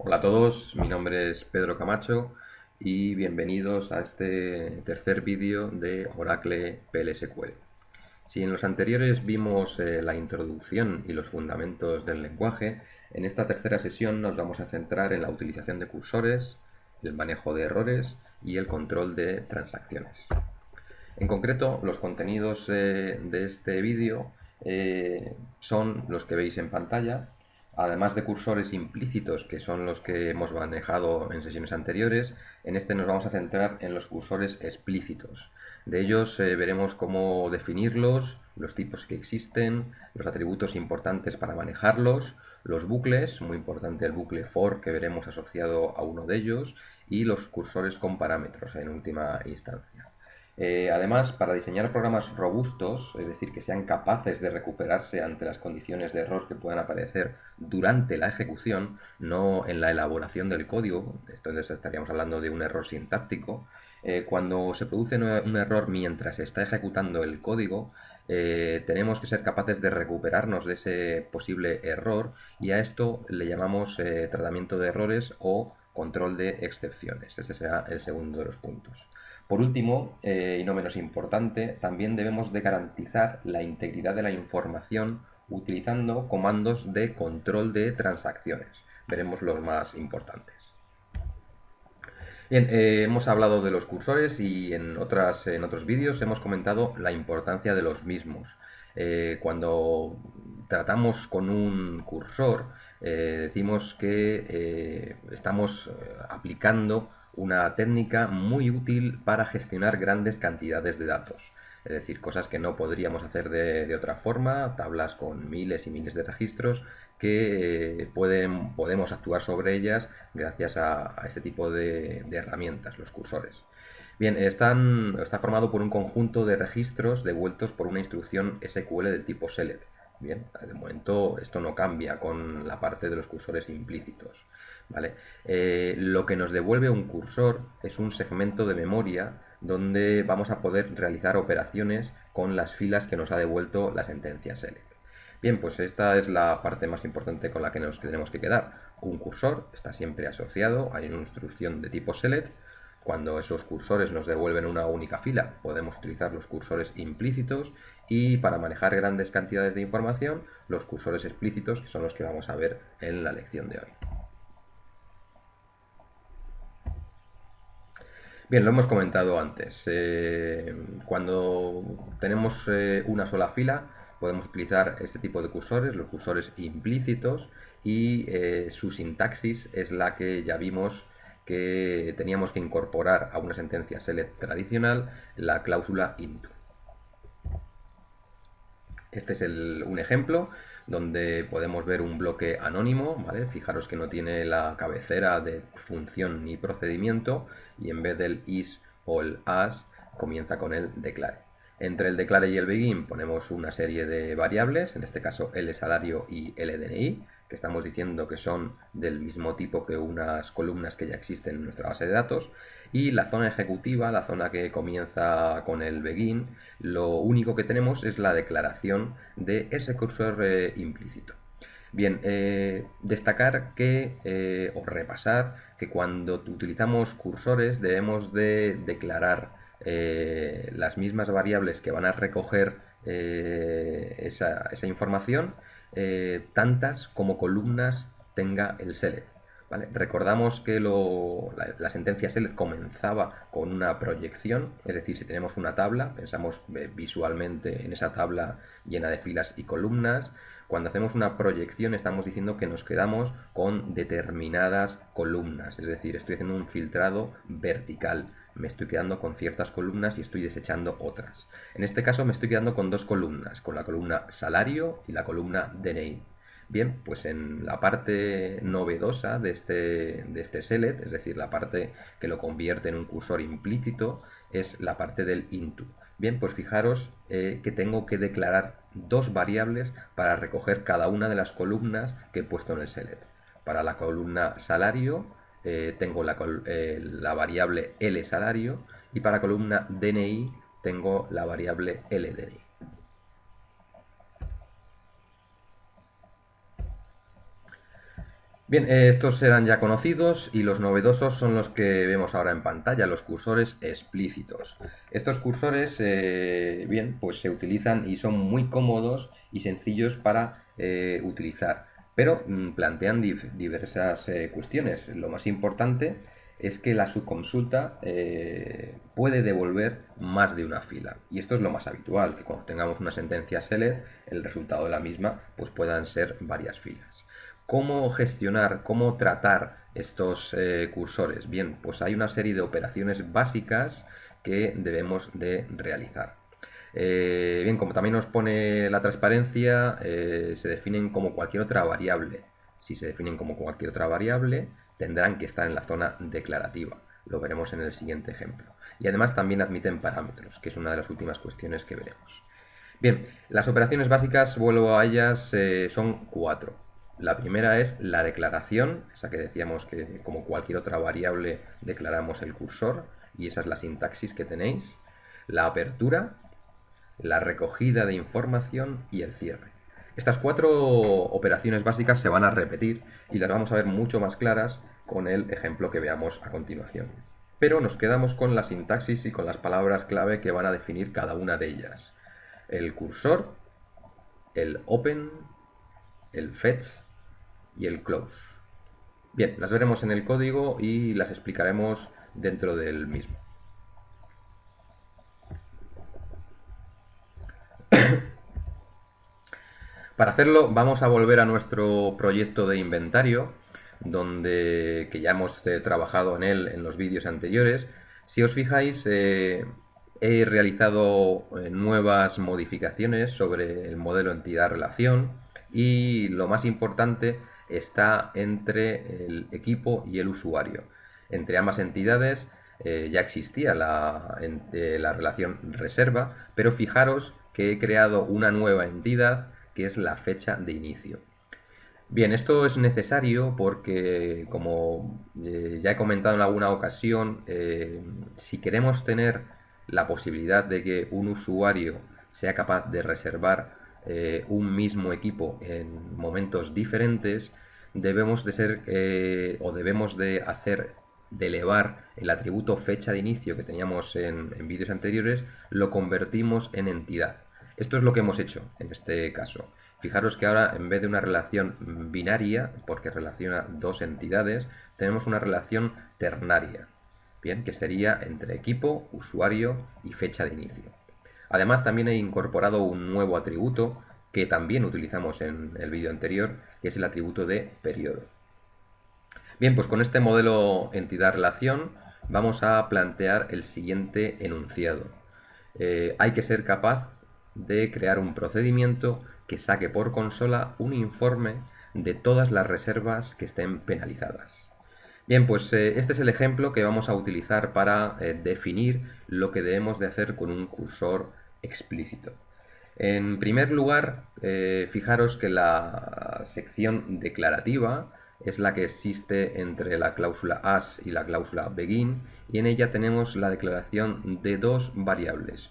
Hola a todos, mi nombre es Pedro Camacho y bienvenidos a este tercer vídeo de Oracle PL/SQL. Si en los anteriores vimos la introducción y los fundamentos del lenguaje, en esta tercera sesión nos vamos a centrar en la utilización de cursores, el manejo de errores y el control de transacciones. En concreto, los contenidos de este vídeo son los que veis en pantalla, además de cursores implícitos, que son los que hemos manejado en sesiones anteriores. En este nos vamos a centrar en los cursores explícitos. De ellos veremos cómo definirlos, los tipos que existen, los atributos importantes para manejarlos, los bucles, muy importante el bucle for que veremos asociado a uno de ellos, y los cursores con parámetros en última instancia. Además, para diseñar programas robustos, es decir, que sean capaces de recuperarse ante las condiciones de error que puedan aparecer durante la ejecución, no en la elaboración del código, entonces estaríamos hablando de un error sintáctico. Cuando se produce un error mientras se está ejecutando el código, tenemos que ser capaces de recuperarnos de ese posible error, y a esto le llamamos tratamiento de errores o control de excepciones. Ese será el segundo de los puntos. Por último, y no menos importante, también debemos de garantizar la integridad de la información utilizando comandos de control de transacciones. Veremos los más importantes. Bien, hemos hablado de los cursores y en otros vídeos hemos comentado la importancia de los mismos. Cuando tratamos con un cursor, decimos que estamos aplicando una técnica muy útil para gestionar grandes cantidades de datos. Es decir, cosas que no podríamos hacer de otra forma, tablas con miles y miles de registros que podemos actuar sobre ellas gracias a este tipo de herramientas, los cursores. Bien, está formado por un conjunto de registros devueltos por una instrucción SQL de tipo select. Bien, de momento esto no cambia con la parte de los cursores implícitos. ¿Vale? Lo que nos devuelve un cursor es un segmento de memoria donde vamos a poder realizar operaciones con las filas que nos ha devuelto la sentencia select. Bien, pues esta es la parte más importante con la que nos tenemos que quedar. Un cursor está siempre asociado a una instrucción de tipo select. Cuando esos cursores nos devuelven una única fila, podemos utilizar los cursores implícitos, y para manejar grandes cantidades de información, los cursores explícitos, que son los que vamos a ver en la lección de hoy. Bien, lo hemos comentado antes. Cuando tenemos una sola fila, podemos utilizar este tipo de cursores, los cursores implícitos, y su sintaxis es la que ya vimos que teníamos que incorporar a una sentencia select tradicional, la cláusula into. Este es un ejemplo donde podemos ver un bloque anónimo, ¿vale? Fijaros que no tiene la cabecera de función ni procedimiento, y en vez del is o el as comienza con el declare. Entre el declare y el begin ponemos una serie de variables, en este caso el salario y el DNI, que estamos diciendo que son del mismo tipo que unas columnas que ya existen en nuestra base de datos. Y la zona ejecutiva, la zona que comienza con el begin, lo único que tenemos es la declaración de ese cursor implícito. Bien, destacar que, o repasar, que cuando utilizamos cursores debemos de declarar las mismas variables que van a recoger esa información, tantas como columnas tenga el select. ¿Vale? Recordamos que la sentencia select comenzaba con una proyección, es decir, si tenemos una tabla, pensamos visualmente en esa tabla llena de filas y columnas. Cuando hacemos una proyección estamos diciendo que nos quedamos con determinadas columnas, es decir, estoy haciendo un filtrado vertical, me estoy quedando con ciertas columnas y estoy desechando otras. En este caso me estoy quedando con dos columnas, con la columna salario y la columna DNI. Bien, pues en la parte novedosa de este select, es decir, la parte que lo convierte en un cursor implícito, es la parte del into. Bien, pues fijaros que tengo que declarar dos variables para recoger cada una de las columnas que he puesto en el select. Para la columna salario tengo la variable lSalario, y para la columna DNI tengo la variable lDNI. Bien, estos eran ya conocidos y los novedosos son los que vemos ahora en pantalla, los cursores explícitos. Estos cursores, bien, pues se utilizan y son muy cómodos y sencillos para utilizar, pero plantean diversas cuestiones. Lo más importante es que la subconsulta puede devolver más de una fila. Y esto es lo más habitual, que cuando tengamos una sentencia select, el resultado de la misma pues puedan ser varias filas. ¿Cómo gestionar, cómo tratar estos cursores? Bien, pues hay una serie de operaciones básicas que debemos de realizar. Bien, como también nos pone la transparencia, se definen como cualquier otra variable. Si se definen como cualquier otra variable, tendrán que estar en la zona declarativa. Lo veremos en el siguiente ejemplo. Y además también admiten parámetros, que es una de las últimas cuestiones que veremos. Bien, las operaciones básicas, vuelvo a ellas, son 4. La primera es la declaración, esa que decíamos que como cualquier otra variable declaramos el cursor, y esa es la sintaxis que tenéis. La apertura, la recogida de información y el cierre. Estas 4 operaciones básicas se van a repetir y las vamos a ver mucho más claras con el ejemplo que veamos a continuación. Pero nos quedamos con la sintaxis y con las palabras clave que van a definir cada una de ellas. El cursor, el open, el fetch y el close. Bien, las veremos en el código y las explicaremos dentro del mismo. Para hacerlo vamos a volver a nuestro proyecto de inventario, que ya hemos trabajado en él en los vídeos anteriores. Si os fijáis, he realizado nuevas modificaciones sobre el modelo entidad-relación y lo más importante está entre el equipo y el usuario. Entre ambas entidades ya existía la relación reserva, pero fijaros que he creado una nueva entidad que es la fecha de inicio. Bien, esto es necesario porque, como ya he comentado en alguna ocasión, si queremos tener la posibilidad de que un usuario sea capaz de reservar un mismo equipo en momentos diferentes, debemos de ser o debemos de hacer de elevar el atributo fecha de inicio que teníamos en vídeos anteriores, lo convertimos en entidad. Esto es lo que hemos hecho en este caso. Fijaros que ahora en vez de una relación binaria, porque relaciona dos entidades, tenemos una relación ternaria, bien, que sería entre equipo, usuario y fecha de inicio. Además también he incorporado un nuevo atributo que también utilizamos en el vídeo anterior, que es el atributo de periodo. Bien, pues con este modelo entidad-relación vamos a plantear el siguiente enunciado. Hay que ser capaz de crear un procedimiento que saque por consola un informe de todas las reservas que estén penalizadas. Bien, pues este es el ejemplo que vamos a utilizar para definir lo que debemos de hacer con un cursor explícito. En primer lugar, fijaros que la sección declarativa es la que existe entre la cláusula as y la cláusula begin, y en ella tenemos la declaración de dos variables.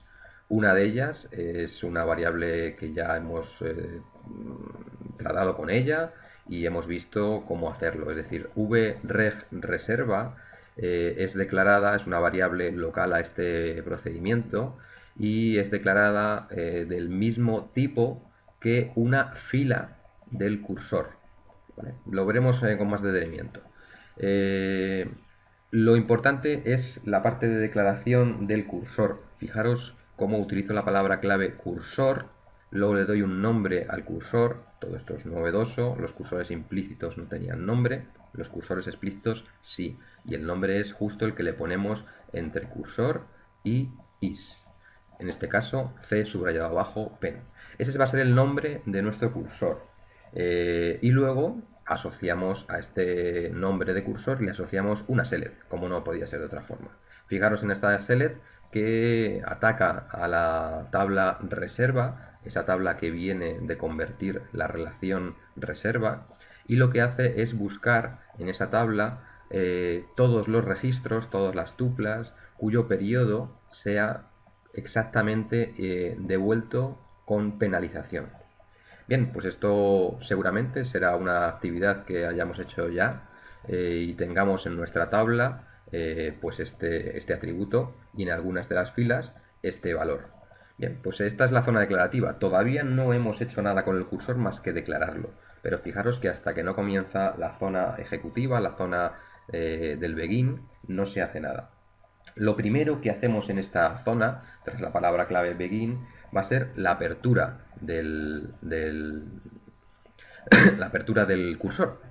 Una de ellas es una variable que ya hemos tratado con ella y hemos visto cómo hacerlo, es decir, vreg_reserva es declarada, es una variable local a este procedimiento y es declarada del mismo tipo que una fila del cursor. ¿Vale? Lo veremos con más detenimiento. Lo importante es la parte de declaración del cursor. Fijaros cómo utilizo la palabra clave cursor, luego le doy un nombre al cursor. Todo esto es novedoso, los cursores implícitos no tenían nombre, los cursores explícitos sí, y el nombre es justo el que le ponemos entre cursor y is. En este caso, C subrayado abajo, pen. Ese va a ser el nombre de nuestro cursor. Y luego asociamos a este nombre de cursor, le asociamos una select, como no podía ser de otra forma. Fijaros en esta select que ataca a la tabla reserva, esa tabla que viene de convertir la relación reserva, y lo que hace es buscar en esa tabla todos los registros, todas las tuplas, cuyo periodo sea exactamente devuelto con penalización. Bien, pues esto seguramente será una actividad que hayamos hecho ya y tengamos en nuestra tabla pues este atributo y en algunas de las filas este valor. Bien, pues esta es la zona declarativa. Todavía no hemos hecho nada con el cursor más que declararlo, pero fijaros que hasta que no comienza la zona ejecutiva, la zona del begin, no se hace nada. Lo primero que hacemos en esta zona, tras la palabra clave begin, va a ser la apertura la apertura del cursor.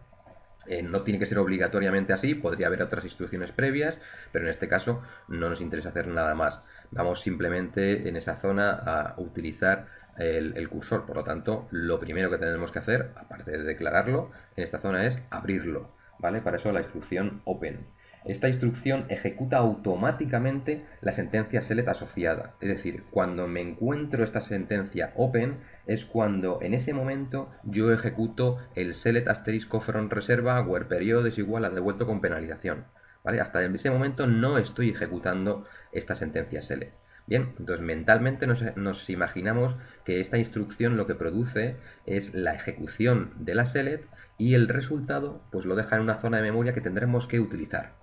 No tiene que ser obligatoriamente así, podría haber otras instrucciones previas, pero en este caso no nos interesa hacer nada más. Vamos simplemente en esa zona a utilizar el cursor, por lo tanto, lo primero que tenemos que hacer, aparte de declararlo, en esta zona es abrirlo, ¿vale? Para eso la instrucción open. Esta instrucción ejecuta automáticamente la sentencia select asociada. Es decir, cuando me encuentro esta sentencia open, es cuando en ese momento yo ejecuto el select asterisco from reserva where period es igual a devuelto con penalización. ¿Vale? Hasta en ese momento no estoy ejecutando esta sentencia select. Bien, entonces mentalmente nos imaginamos que esta instrucción lo que produce es la ejecución de la select y el resultado pues lo deja en una zona de memoria que tendremos que utilizar.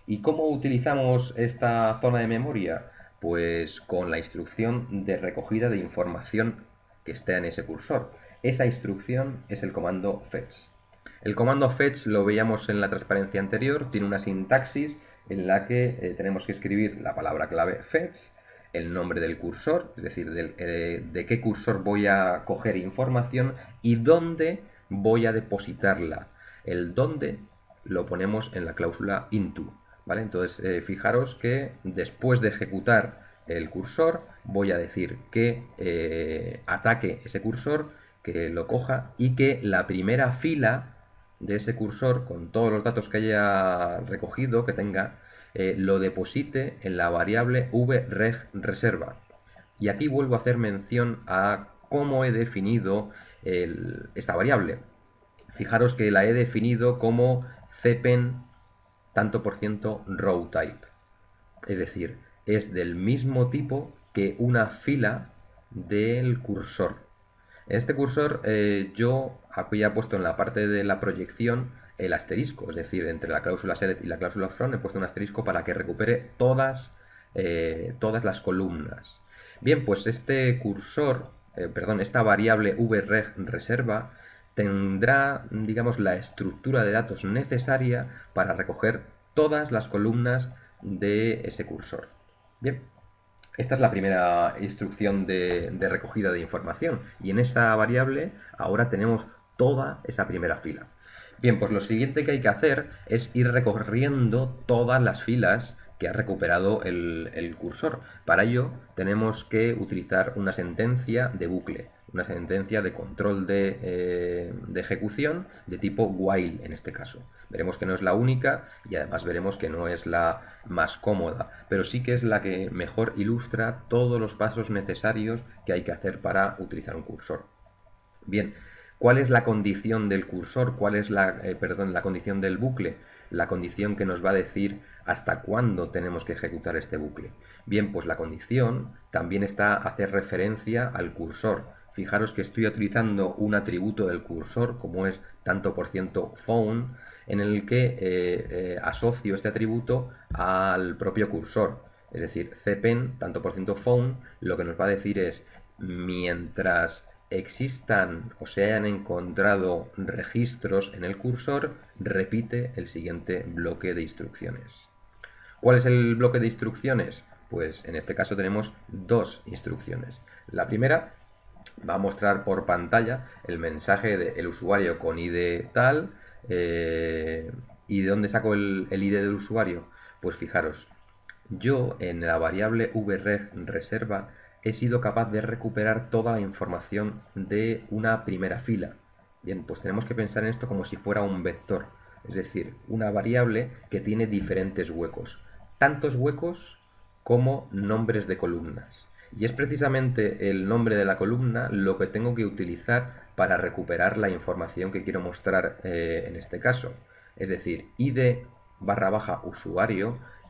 ¿Y cómo utilizamos esta zona de memoria? Pues con la instrucción de recogida de información que esté en ese cursor. Esa instrucción es el comando fetch. El comando fetch lo veíamos en la transparencia anterior, tiene una sintaxis en la que tenemos que escribir la palabra clave fetch, el nombre del cursor, es decir, de qué cursor voy a coger información y dónde voy a depositarla. El dónde lo ponemos en la cláusula into. ¿Vale? Entonces, fijaros que después de ejecutar el cursor, voy a decir que ataque ese cursor, que lo coja y que la primera fila de ese cursor, con todos los datos que haya recogido, que tenga, lo deposite en la variable vreg_reserva. Y aquí vuelvo a hacer mención a cómo he definido esta variable. Fijaros que la he definido como cpen tanto por ciento row type. Es decir, es del mismo tipo que una fila del cursor. En este cursor yo había puesto en la parte de la proyección el asterisco, es decir, entre la cláusula select y la cláusula from he puesto un asterisco para que recupere todas las columnas. Bien, pues este cursor, esta variable vreg_reserva tendrá, digamos, la estructura de datos necesaria para recoger todas las columnas de ese cursor. Bien, esta es la primera instrucción de recogida de información y en esa variable ahora tenemos toda esa primera fila. Bien, pues lo siguiente que hay que hacer es ir recorriendo todas las filas que ha recuperado el cursor. Para ello tenemos que utilizar una sentencia de bucle, una sentencia de control de ejecución de tipo while en este caso. Veremos que no es la única y además veremos que no es la más cómoda, pero sí que es la que mejor ilustra todos los pasos necesarios que hay que hacer para utilizar un cursor. Bien, ¿cuál es la condición del cursor? ¿Cuál es la condición del bucle? La condición que nos va a decir hasta cuándo tenemos que ejecutar este bucle. Bien, pues la condición también está a hacer referencia al cursor. Fijaros que estoy utilizando un atributo del cursor, como es tanto por ciento phone, en el que asocio este atributo al propio cursor. Es decir, cpen, tanto por ciento phone, lo que nos va a decir es mientras existan o se hayan encontrado registros en el cursor, repite el siguiente bloque de instrucciones. ¿Cuál es el bloque de instrucciones? Pues en este caso tenemos dos instrucciones. La primera va a mostrar por pantalla el mensaje del usuario con ID tal. ¿Y de dónde saco el ID del usuario? Pues fijaros, yo en la variable vreg_reserva he sido capaz de recuperar toda la información de una primera fila. Bien, pues tenemos que pensar en esto como si fuera un vector, es decir, una variable que tiene diferentes huecos, tantos huecos como nombres de columnas. Y es precisamente el nombre de la columna lo que tengo que utilizar para recuperar la información que quiero mostrar en este caso. Es decir, id_usuario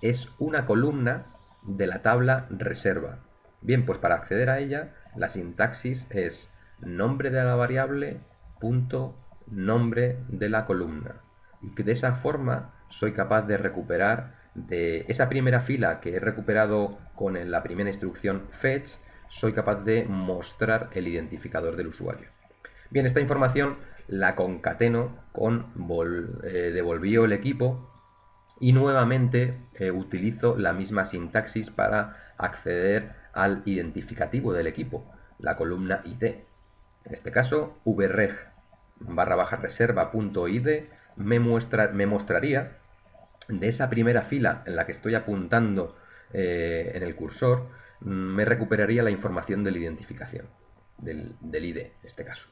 es una columna de la tabla reserva. Bien, pues para acceder a ella, la sintaxis es nombre de la variable punto nombre de la columna. Y que de esa forma soy capaz de recuperar de esa primera fila que he recuperado con la primera instrucción fetch, soy capaz de mostrar el identificador del usuario. Bien, esta información la concateno con devolvió el equipo y nuevamente utilizo la misma sintaxis para acceder al identificativo del equipo, la columna ID. En este caso, vreg /reserva.id me mostraría de esa primera fila en la que estoy apuntando en el cursor, me recuperaría la información de la identificación, del ID en este caso.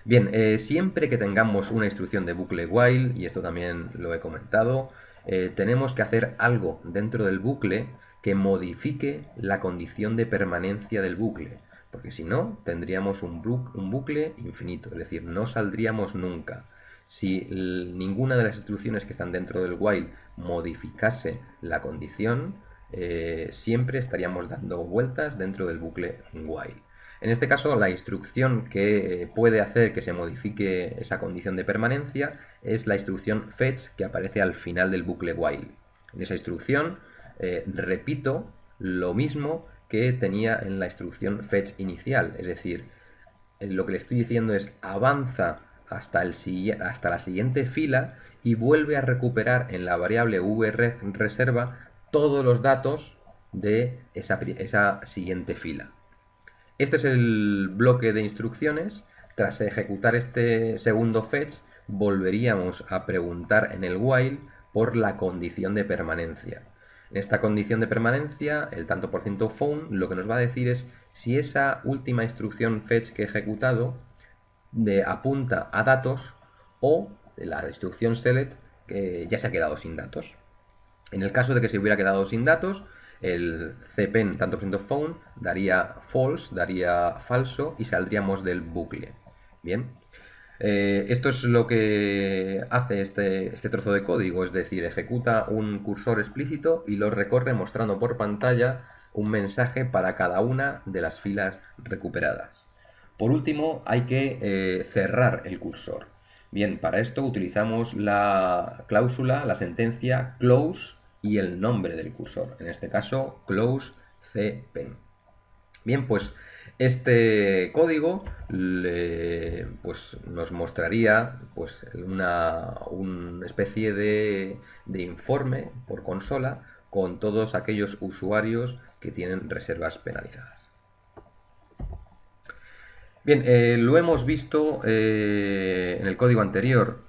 Bien, siempre que tengamos una instrucción de bucle while, y esto también lo he comentado, tenemos que hacer algo dentro del bucle que modifique la condición de permanencia del bucle, porque si no, tendríamos un bucle infinito, es decir, no saldríamos nunca. Si ninguna de las instrucciones que están dentro del while modificase la condición, siempre estaríamos dando vueltas dentro del bucle while. En este caso, la instrucción que puede hacer que se modifique esa condición de permanencia es la instrucción fetch que aparece al final del bucle while. En esa instrucción repito lo mismo que tenía en la instrucción fetch inicial, es decir, lo que le estoy diciendo es avanza hasta la siguiente fila y vuelve a recuperar en la variable vrreserva todos los datos de esa siguiente fila. Este es el bloque de instrucciones. Tras ejecutar este segundo fetch, volveríamos a preguntar en el while por la condición de permanencia. En esta condición de permanencia, el tanto por ciento found lo que nos va a decir es si esa última instrucción fetch que he ejecutado apunta a datos o la instrucción select que ya se ha quedado sin datos. En el caso de que se hubiera quedado sin datos, el cpen tanto por ciento found daría false, daría falso y saldríamos del bucle. Bien, esto es lo que hace este trozo de código, es decir, ejecuta un cursor explícito y lo recorre mostrando por pantalla un mensaje para cada una de las filas recuperadas. Por último, hay que cerrar el cursor. Bien, para esto utilizamos la cláusula, la sentencia close y el nombre del cursor, en este caso close cpen. Bien, pues este código pues, nos mostraría pues, una especie de informe por consola con todos aquellos usuarios que tienen reservas penalizadas. Bien, lo hemos visto en el código anterior.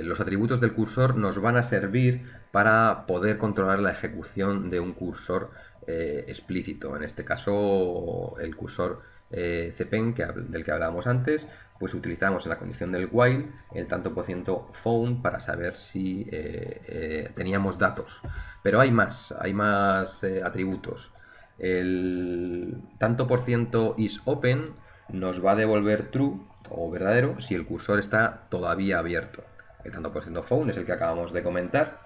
Los atributos del cursor nos van a servir para poder controlar la ejecución de un cursor explícito. En este caso, el cursor cpen del que hablábamos antes, pues utilizamos en la condición del while el tanto por ciento found para saber si teníamos datos. Pero hay más atributos. El tanto por ciento isOpen nos va a devolver true o verdadero si el cursor está todavía abierto. El tanto por ciento found es el que acabamos de comentar,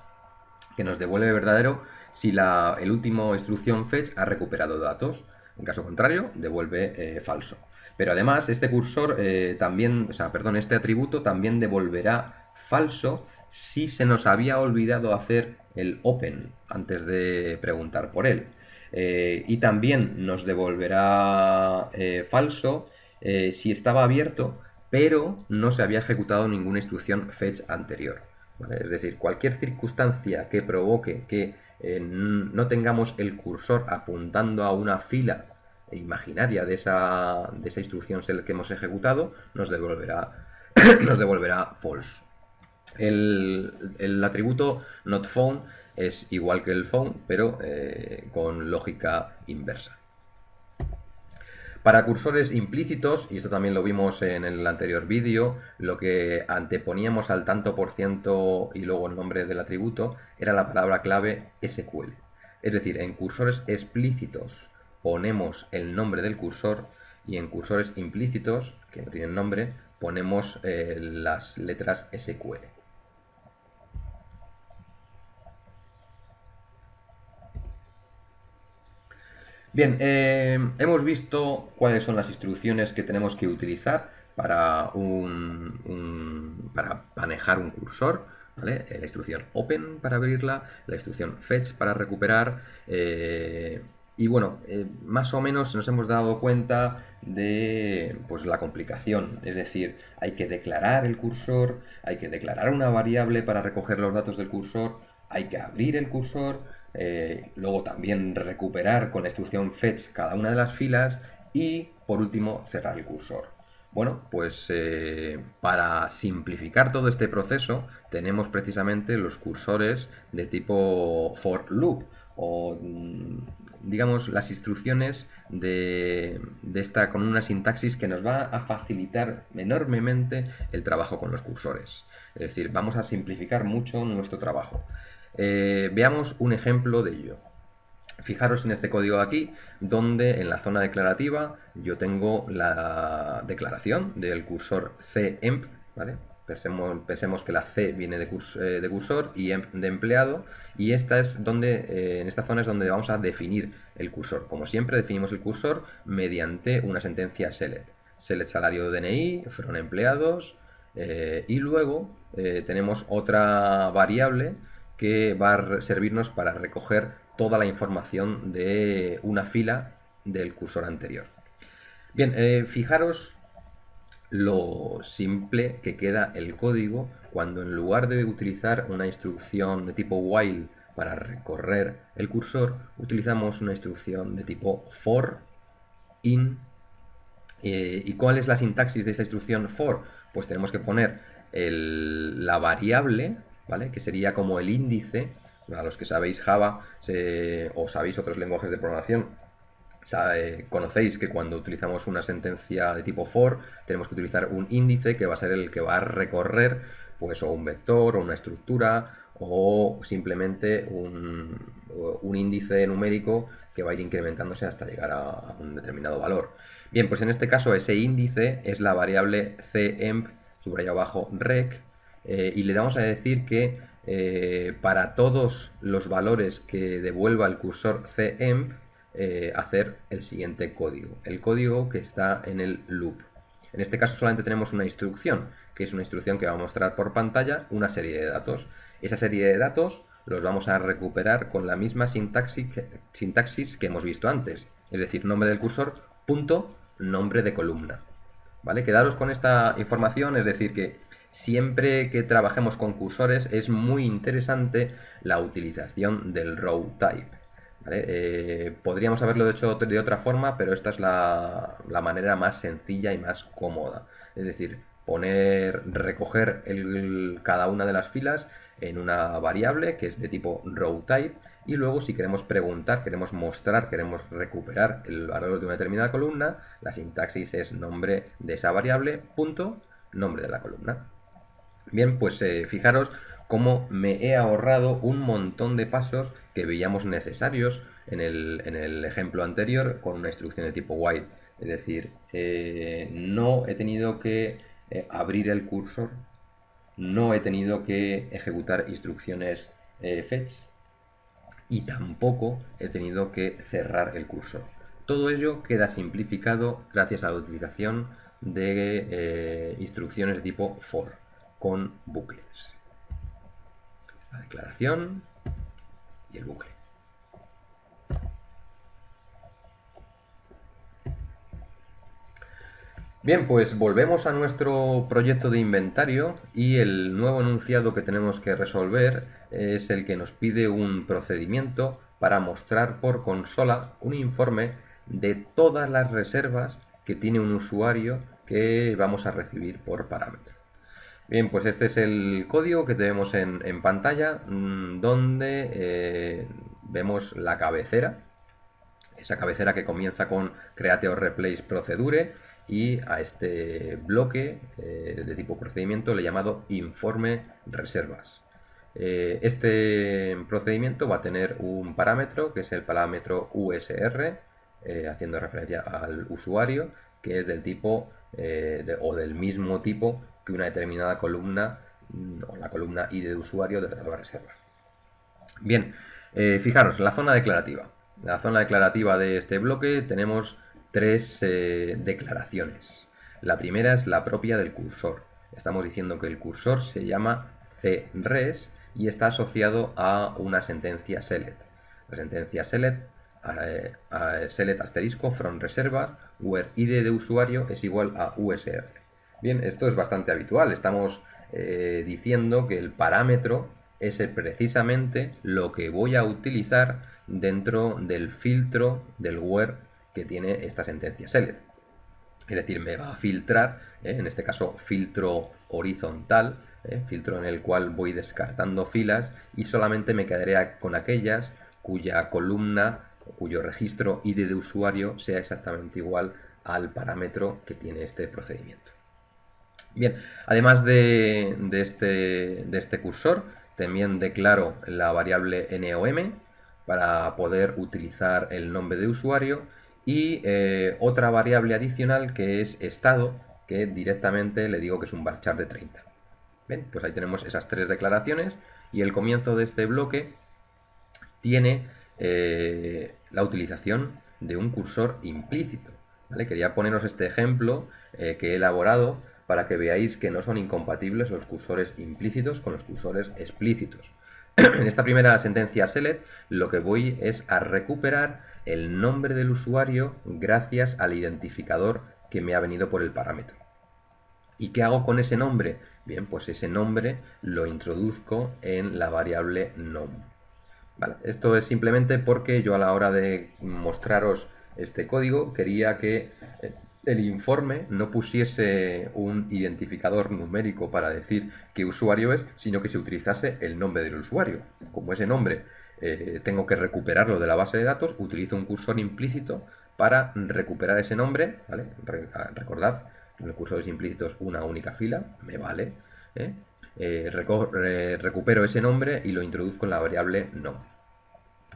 que nos devuelve verdadero si el último instrucción fetch ha recuperado datos. En caso contrario, devuelve falso. Pero además, este cursor este atributo también devolverá falso si se nos había olvidado hacer el open antes de preguntar por él. Y también nos devolverá falso si estaba abierto, pero no se había ejecutado ninguna instrucción fetch anterior. ¿Vale? Es decir, cualquier circunstancia que provoque que no tengamos el cursor apuntando a una fila imaginaria de esa instrucción select que hemos ejecutado, nos devolverá, nos devolverá false. El atributo notFound es igual que el found, pero con lógica inversa. Para cursores implícitos, y esto también lo vimos en el anterior vídeo, lo que anteponíamos al tanto por ciento y luego el nombre del atributo era la palabra clave SQL. Es decir, en cursores explícitos ponemos el nombre del cursor y en cursores implícitos, que no tienen nombre, ponemos las letras SQL. Bien, hemos visto cuáles son las instrucciones que tenemos que utilizar para, para manejar un cursor, ¿vale? La instrucción open para abrirla, la instrucción fetch para recuperar, y bueno, más o menos nos hemos dado cuenta de pues, la complicación, es decir, hay que declarar el cursor, hay que declarar una variable para recoger los datos del cursor, hay que abrir el cursor, luego también recuperar con la instrucción fetch cada una de las filas y por último cerrar el cursor. Bueno, pues para simplificar todo este proceso tenemos precisamente los cursores de tipo for loop o digamos las instrucciones de esta con una sintaxis que nos va a facilitar enormemente el trabajo con los cursores. Es decir, vamos a simplificar mucho nuestro trabajo. Veamos un ejemplo de ello. Fijaros en este código de aquí, donde en la zona declarativa yo tengo la declaración del cursor cemp, ¿vale? Pensemos que la C viene de cursor y emp de empleado, y esta es donde, en esta zona es donde vamos a definir el cursor. Como siempre, definimos el cursor mediante una sentencia select. Select salario DNI, fueron empleados, y luego tenemos otra variable que va a servirnos para recoger toda la información de una fila del cursor anterior. Bien, fijaros lo simple que queda el código cuando en lugar de utilizar una instrucción de tipo while para recorrer el cursor, utilizamos una instrucción de tipo for in. ¿Y cuál es la sintaxis de esta instrucción for? Pues tenemos que poner la variable, ¿vale? Que sería como el índice. A los que sabéis Java o sabéis otros lenguajes de programación, conocéis que cuando utilizamos una sentencia de tipo for tenemos que utilizar un índice que va a ser el que va a recorrer pues o un vector o una estructura o simplemente un índice numérico que va a ir incrementándose hasta llegar a un determinado valor. Bien, pues en este caso ese índice es la variable cemp subrayado abajo rec, y le vamos a decir que para todos los valores que devuelva el cursor cemp, hacer el siguiente código, el código que está en el loop. En este caso solamente tenemos una instrucción, que es una instrucción que va a mostrar por pantalla una serie de datos. Esa serie de datos los vamos a recuperar con la misma sintaxis que hemos visto antes, es decir, nombre del cursor, punto, nombre de columna. ¿Vale? Quedaros con esta información, es decir, que siempre que trabajemos con cursores es muy interesante la utilización del row type. ¿Vale? Podríamos haberlo hecho de otra forma, pero esta es la manera más sencilla y más cómoda. Es decir, recoger cada una de las filas en una variable que es de tipo row type, y luego si queremos preguntar, queremos mostrar, queremos recuperar el valor de una determinada columna, la sintaxis es nombre de esa variable, punto, nombre de la columna. Bien, pues fijaros cómo me he ahorrado un montón de pasos que veíamos necesarios en el ejemplo anterior con una instrucción de tipo while. Es decir, no he tenido que abrir el cursor, no he tenido que ejecutar instrucciones fetch y tampoco he tenido que cerrar el cursor. Todo ello queda simplificado gracias a la utilización de instrucciones de tipo for con bucles. La declaración y el bucle. Bien, pues volvemos a nuestro proyecto de inventario y el nuevo enunciado que tenemos que resolver es el que nos pide un procedimiento para mostrar por consola un informe de todas las reservas que tiene un usuario que vamos a recibir por parámetro. Bien, pues este es el código que tenemos en pantalla, donde vemos la cabecera, esa cabecera que comienza con create or replace procedure, y a este bloque de tipo procedimiento le he llamado informe reservas. Este procedimiento va a tener un parámetro que es el parámetro USR, haciendo referencia al usuario, que es del tipo o del mismo tipo que una determinada columna o la columna ID de usuario de la reserva. Bien, fijaros, la zona declarativa. la zona declarativa de este bloque tenemos tres declaraciones. La primera es la propia del cursor. Estamos diciendo que el cursor se llama CRES y está asociado a una sentencia select. La sentencia select, select asterisco from reserva, where id de usuario es igual a USR. Bien, esto es bastante habitual. Estamos diciendo que el parámetro es precisamente lo que voy a utilizar dentro del filtro del where que tiene esta sentencia select. Es decir, me va a filtrar, en este caso filtro horizontal, filtro en el cual voy descartando filas y solamente me quedaré con aquellas cuya columna, cuyo registro ID de usuario sea exactamente igual al parámetro que tiene este procedimiento. Bien, además de este cursor, también declaro la variable NOM para poder utilizar el nombre de usuario y otra variable adicional que es estado, que directamente le digo que es un varchar de 30. Bien, pues ahí tenemos esas tres declaraciones y el comienzo de este bloque tiene la utilización de un cursor implícito. ¿Vale? Quería poneros este ejemplo que he elaborado para que veáis que no son incompatibles los cursores implícitos con los cursores explícitos. En esta primera sentencia select lo que voy es a recuperar el nombre del usuario gracias al identificador que me ha venido por el parámetro. ¿Y qué hago con ese nombre? Bien, pues ese nombre lo introduzco en la variable nom. Vale, esto es simplemente porque yo a la hora de mostraros este código quería que el informe no pusiese un identificador numérico para decir qué usuario es, sino que se utilizase el nombre del usuario. Como ese nombre tengo que recuperarlo de la base de datos, utilizo un cursor implícito para recuperar ese nombre, ¿vale? Recordad, en el cursor implícitos una única fila, me vale. Recupero ese nombre y lo introduzco en la variable nom.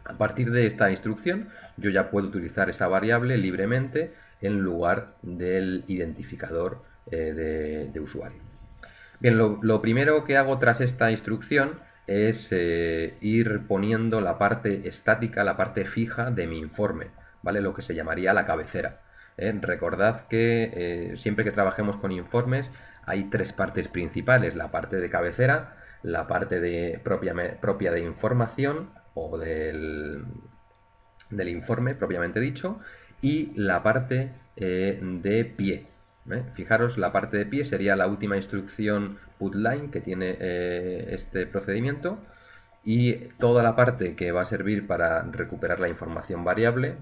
A partir de esta instrucción, yo ya puedo utilizar esa variable libremente en lugar del identificador de usuario. Bien, lo primero que hago tras esta instrucción es ir poniendo la parte estática, la parte fija de mi informe, ¿vale? Lo que se llamaría la cabecera. Recordad que siempre que trabajemos con informes hay tres partes principales: la parte de cabecera, la parte propia de información o del informe propiamente dicho, y la parte de pie. Fijaros, la parte de pie sería la última instrucción putLine que tiene este procedimiento, y toda la parte que va a servir para recuperar la información variable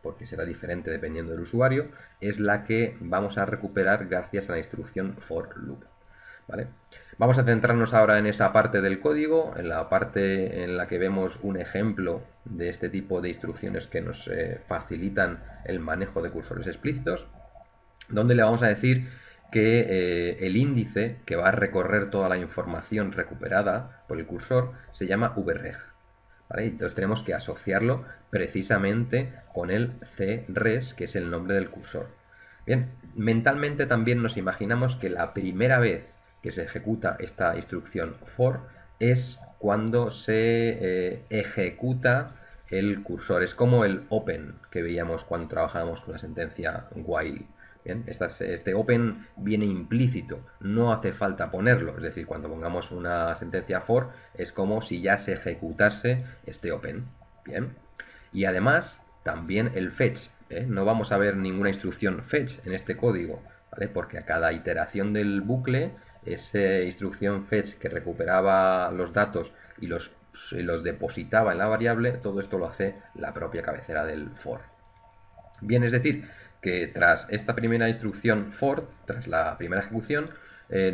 porque será diferente dependiendo del usuario, es la que vamos a recuperar gracias a la instrucción for loop. ¿Vale? Vamos a centrarnos ahora en esa parte del código, en la parte en la que vemos un ejemplo de este tipo de instrucciones que nos facilitan el manejo de cursores explícitos, donde le vamos a decir que el índice que va a recorrer toda la información recuperada por el cursor se llama vreg. ¿Vale? Entonces tenemos que asociarlo precisamente con el CRES, que es el nombre del cursor. Bien, mentalmente también nos imaginamos que la primera vez que se ejecuta esta instrucción for es cuando se ejecuta el cursor. Es como el open que veíamos cuando trabajábamos con la sentencia while. Bien, este open viene implícito, no hace falta ponerlo. Es decir, cuando pongamos una sentencia for es como si ya se ejecutase este open. Bien, y además también el fetch. No vamos a ver ninguna instrucción fetch en este código, ¿vale? Porque a cada iteración del bucle, esa instrucción fetch que recuperaba los datos y los depositaba en la variable, todo esto lo hace la propia cabecera del for. Bien, es decir, que tras esta primera instrucción for, tras la primera ejecución,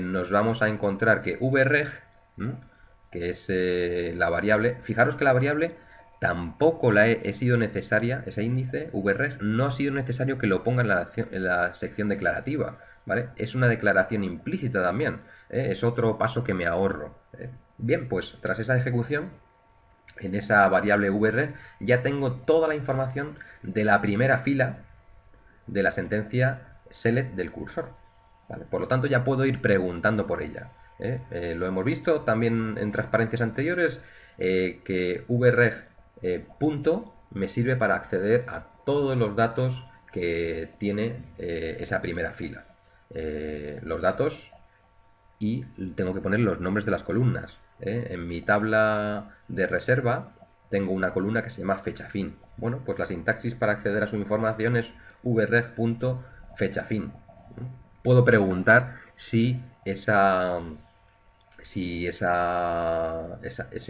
nos vamos a encontrar que vreg, que es la variable, fijaros que la variable tampoco he sido necesaria, ese índice vreg no ha sido necesario que lo ponga en la sección declarativa, ¿vale? Es una declaración implícita también, es otro paso que me ahorro. Bien, pues tras esa ejecución, en esa variable vreg ya tengo toda la información de la primera fila de la sentencia select del cursor, ¿vale? Por lo tanto ya puedo ir preguntando por ella. Lo hemos visto también en transparencias anteriores, que vreg punto me sirve para acceder a todos los datos que tiene esa primera fila. Los datos, y tengo que poner los nombres de las columnas. En mi tabla de reserva tengo una columna que se llama fecha fin. Bueno, pues la sintaxis para acceder a su información es vreg.fechafin. Puedo preguntar si ese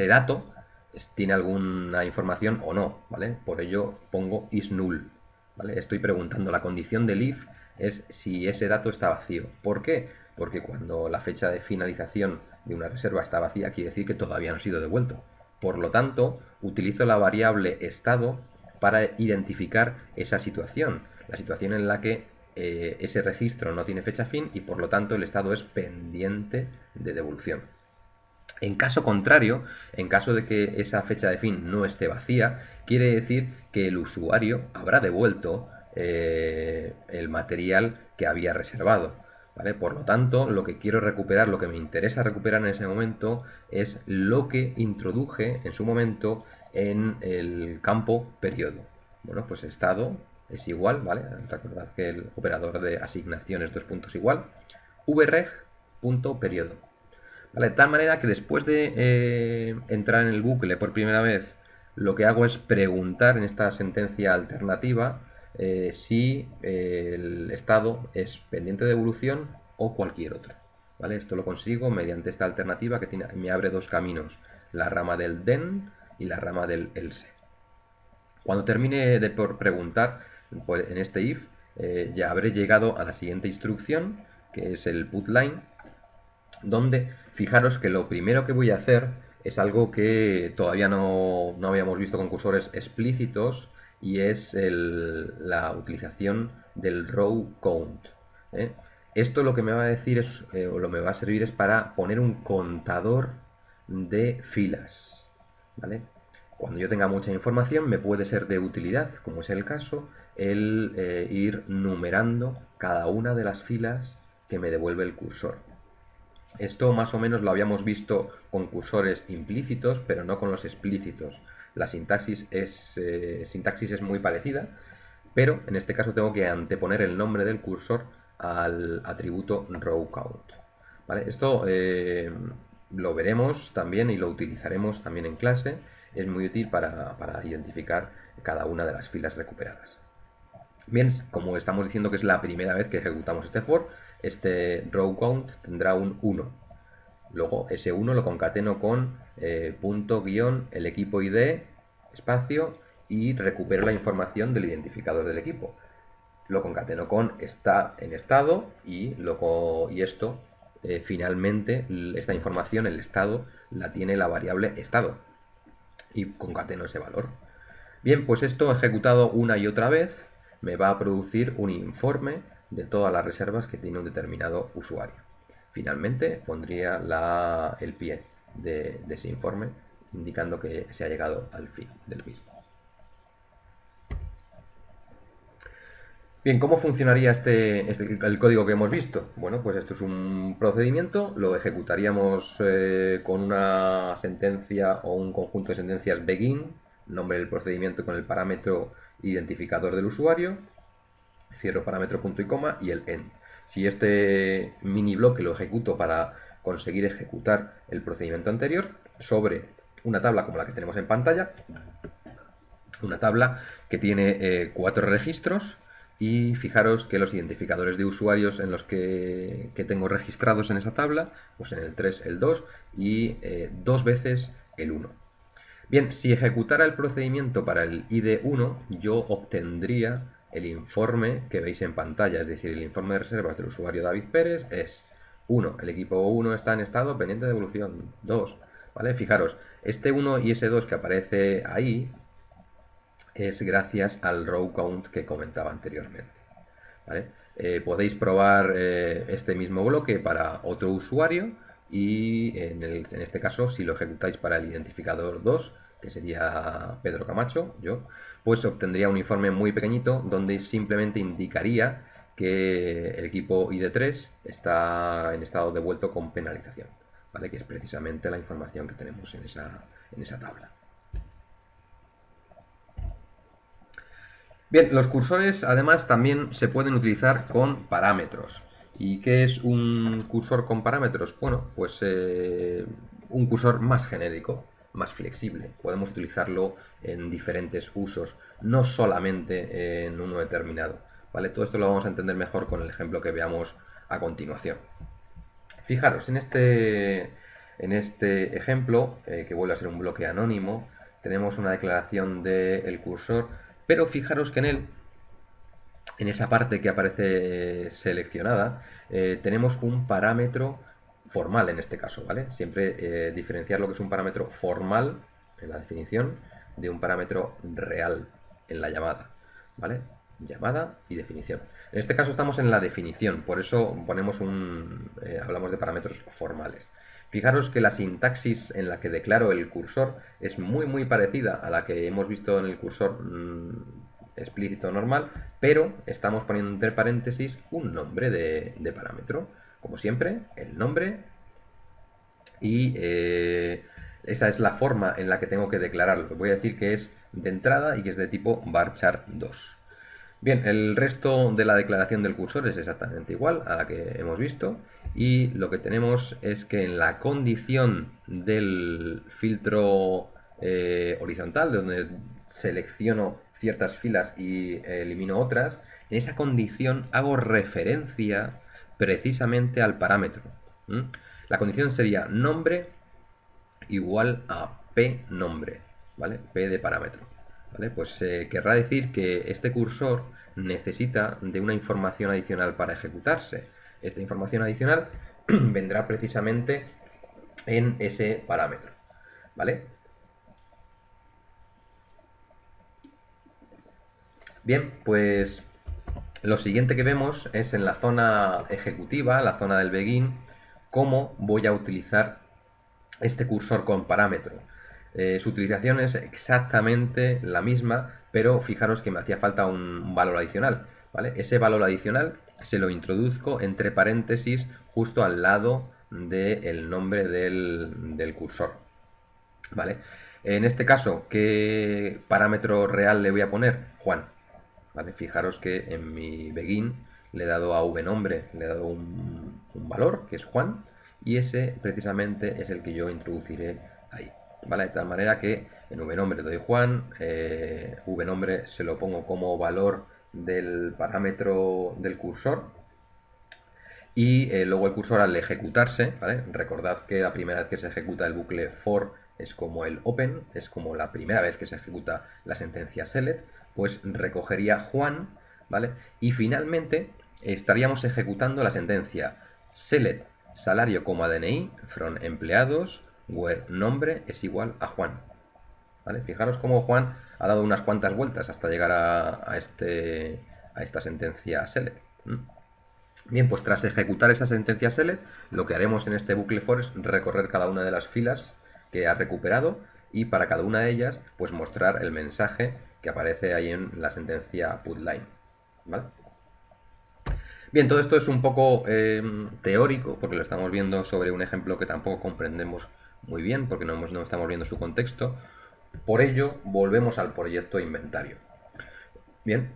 dato tiene alguna información o no, ¿vale? Por ello pongo is null, ¿vale? Estoy preguntando, la condición del if es si ese dato está vacío. ¿Por qué? Porque cuando la fecha de finalización de una reserva está vacía, quiere decir que todavía no ha sido devuelto. Por lo tanto, utilizo la variable estado para identificar esa situación, la situación en la que ese registro no tiene fecha fin y por lo tanto el estado es pendiente de devolución. En caso contrario, en caso de que esa fecha de fin no esté vacía, quiere decir que el usuario habrá devuelto el material que había reservado, ¿vale? Por lo tanto, lo que quiero recuperar, lo que me interesa recuperar en ese momento es lo que introduje en su momento en el campo periodo. Bueno, pues estado es igual, ¿vale? Recordad que el operador de asignación es 2 puntos igual, vreg.periodo. ¿Vale? De tal manera que después de entrar en el bucle por primera vez, lo que hago es preguntar en esta sentencia alternativa si el estado es pendiente de devolución o cualquier otro. ¿Vale? Esto lo consigo mediante esta alternativa que me abre dos caminos, la rama del then y la rama del else. Cuando termine de por preguntar en este if, ya habré llegado a la siguiente instrucción, que es el putLine, donde fijaros que lo primero que voy a hacer es algo que todavía no habíamos visto con cursores explícitos, y es la utilización del row count. Esto lo que me va a decir es, o lo que me va a servir es para poner un contador de filas, ¿vale? Cuando yo tenga mucha información me puede ser de utilidad, como es el caso, el ir numerando cada una de las filas que me devuelve el cursor. Esto más o menos lo habíamos visto con cursores implícitos, pero no con los explícitos. La sintaxis es muy parecida, pero en este caso tengo que anteponer el nombre del cursor al atributo rowCount. ¿Vale? Esto lo veremos también y lo utilizaremos también en clase. Es muy útil para identificar cada una de las filas recuperadas. Bien, como estamos diciendo que es la primera vez que ejecutamos este for, este row count tendrá un 1. Luego ese 1 lo concateno con punto guión el equipo ID, espacio, y recupero la información del identificador del equipo. Lo concateno con está en estado y esto finalmente esta información, el estado, la tiene la variable estado y concateno ese valor. Bien, pues esto ejecutado una y otra vez me va a producir un informe de todas las reservas que tiene un determinado usuario. Finalmente pondría el pie de ese informe indicando que se ha llegado al fin del mismo. Bien, ¿cómo funcionaría el código que hemos visto? Bueno, pues esto es un procedimiento, lo ejecutaríamos con una sentencia o un conjunto de sentencias begin, nombre del procedimiento con el parámetro identificador del usuario, cierro parámetro punto y coma y el end. Si este mini bloque lo ejecuto para conseguir ejecutar el procedimiento anterior sobre una tabla como la que tenemos en pantalla, una tabla que tiene 4 registros, y fijaros que los identificadores de usuarios en los que tengo registrados en esa tabla, pues en el 3 el 2 y 2 veces el 1. Bien, si ejecutara el procedimiento para el ID 1, yo obtendría el informe que veis en pantalla, es decir, el informe de reservas del usuario David Pérez es 1, el equipo 1 está en estado pendiente de devolución, 2, ¿vale? Fijaros, este 1 y ese 2 que aparece ahí es gracias al row count que comentaba anteriormente, ¿vale? Podéis probar este mismo bloque para otro usuario y en este caso, si lo ejecutáis para el identificador 2, que sería Pedro Camacho, pues obtendría un informe muy pequeñito donde simplemente indicaría que el equipo ID3 está en estado devuelto con penalización, ¿vale? Que es precisamente la información que tenemos en esa tabla. Bien, los cursores además también se pueden utilizar con parámetros. ¿Y qué es un cursor con parámetros? Bueno, pues un cursor más genérico, más flexible. Podemos utilizarlo en diferentes usos, no solamente en uno determinado. ¿Vale? Todo esto lo vamos a entender mejor con el ejemplo que veamos a continuación. Fijaros, en este ejemplo, que vuelve a ser un bloque anónimo, tenemos una declaración del cursor, pero fijaros que en esa parte que aparece seleccionada, tenemos un parámetro formal en este caso, ¿vale? Siempre diferenciar lo que es un parámetro formal en la definición de un parámetro real en la llamada, ¿vale? Llamada y definición. En este caso estamos en la definición, por eso hablamos de parámetros formales. Fijaros que la sintaxis en la que declaro el cursor es muy parecida a la que hemos visto en el cursor explícito normal, pero estamos poniendo entre paréntesis un nombre de parámetro. Como siempre, el nombre y esa es la forma en la que tengo que declararlo. Voy a decir que es de entrada y que es de tipo varchar 2. Bien, el resto de la declaración del cursor es exactamente igual a la que hemos visto y lo que tenemos es que en la condición del filtro horizontal, donde selecciono ciertas filas y elimino otras, en esa condición hago referencia precisamente al parámetro. La condición sería nombre igual a p nombre, ¿vale? P de parámetro. ¿Vale? Pues querrá decir que este cursor necesita de una información adicional para ejecutarse. Esta información adicional vendrá precisamente en ese parámetro, ¿vale? Bien, pues lo siguiente que vemos es en la zona ejecutiva, la zona del begin, cómo voy a utilizar este cursor con parámetro. Su utilización es exactamente la misma, pero fijaros que me hacía falta un valor adicional, ¿vale? Ese valor adicional se lo introduzco entre paréntesis justo al lado del nombre del cursor, ¿vale? En este caso, ¿qué parámetro real le voy a poner? Juan, ¿vale? Fijaros que en mi begin le he dado a vnombre, le he dado un valor que es Juan, y ese precisamente es el que yo introduciré ahí, ¿vale? De tal manera que en vnombre doy Juan, vnombre se lo pongo como valor del parámetro del cursor, y luego el cursor al ejecutarse, ¿vale? Recordad que la primera vez que se ejecuta el bucle for es como el open, es como la primera vez que se ejecuta la sentencia select, pues recogería Juan, ¿vale? Y finalmente estaríamos ejecutando la sentencia select salario, DNI from empleados where nombre es igual a Juan, ¿vale? Fijaros cómo Juan ha dado unas cuantas vueltas hasta llegar a esta sentencia select. Bien, pues tras ejecutar esa sentencia select, lo que haremos en este bucle for es recorrer cada una de las filas que ha recuperado y para cada una de ellas pues mostrar el mensaje que aparece ahí en la sentencia putLine, ¿vale? Bien, todo esto es un poco teórico porque lo estamos viendo sobre un ejemplo que tampoco comprendemos muy bien porque no estamos viendo su contexto. Por ello, volvemos al proyecto inventario. Bien,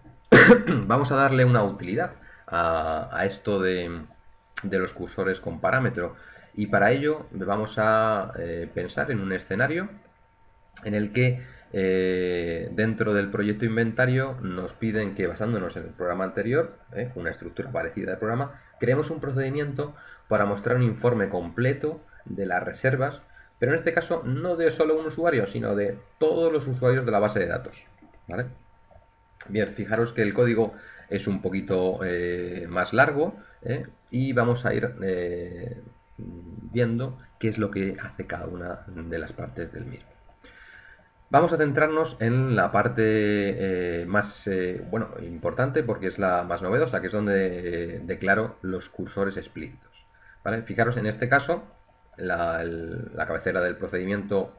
vamos a darle una utilidad a esto de los cursores con parámetro y para ello vamos a pensar en un escenario en el que dentro del proyecto inventario nos piden que, basándonos en el programa anterior, una estructura parecida de programa, creemos un procedimiento para mostrar un informe completo de las reservas, pero en este caso no de solo un usuario, sino de todos los usuarios de la base de datos, ¿vale? Bien, fijaros que el código es un poquito más largo y vamos a ir viendo qué es lo que hace cada una de las partes del mismo. Vamos a centrarnos en la parte más importante porque es la más novedosa, que es donde declaro los cursores explícitos, ¿vale? Fijaros, en este caso, la cabecera del procedimiento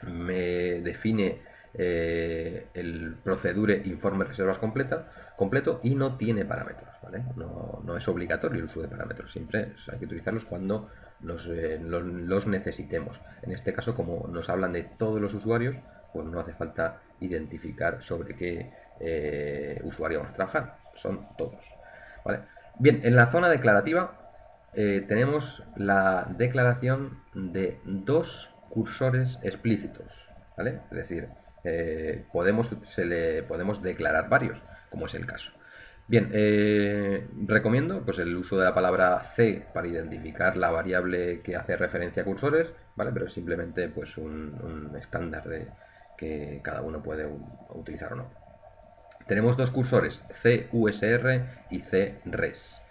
me define el procedure informe reservas completo y no tiene parámetros, ¿vale? No es obligatorio el uso de parámetros, siempre hay que utilizarlos cuando los necesitemos. En este caso, como nos hablan de todos los usuarios, pues no hace falta identificar sobre qué usuario vamos a trabajar. Son todos. ¿Vale? Bien, en la zona declarativa tenemos la declaración de dos cursores explícitos. ¿Vale? Es decir, podemos declarar varios, como es el caso. Bien, recomiendo pues, el uso de la palabra C para identificar la variable que hace referencia a cursores, ¿vale? Pero es simplemente pues, un estándar de que cada uno puede utilizar o no. Tenemos dos cursores, CUSR y CRES.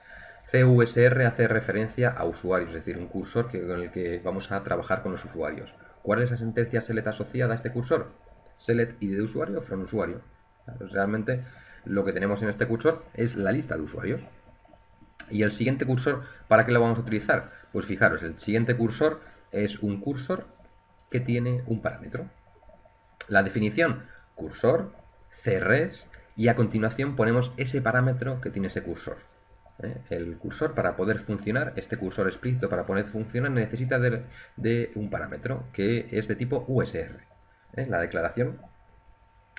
CUSR hace referencia a usuarios, es decir, un cursor con el que vamos a trabajar con los usuarios. ¿Cuál es la sentencia select asociada a este cursor? Select id de usuario from usuario. Realmente lo que tenemos en este cursor es la lista de usuarios. Y el siguiente cursor, ¿para qué lo vamos a utilizar? Pues fijaros, el siguiente cursor es un cursor que tiene un parámetro. La definición, cursor, CRES, y a continuación ponemos ese parámetro que tiene ese cursor. El cursor, para poder funcionar, este cursor explícito para poder funcionar necesita de un parámetro que es de tipo USR. La declaración,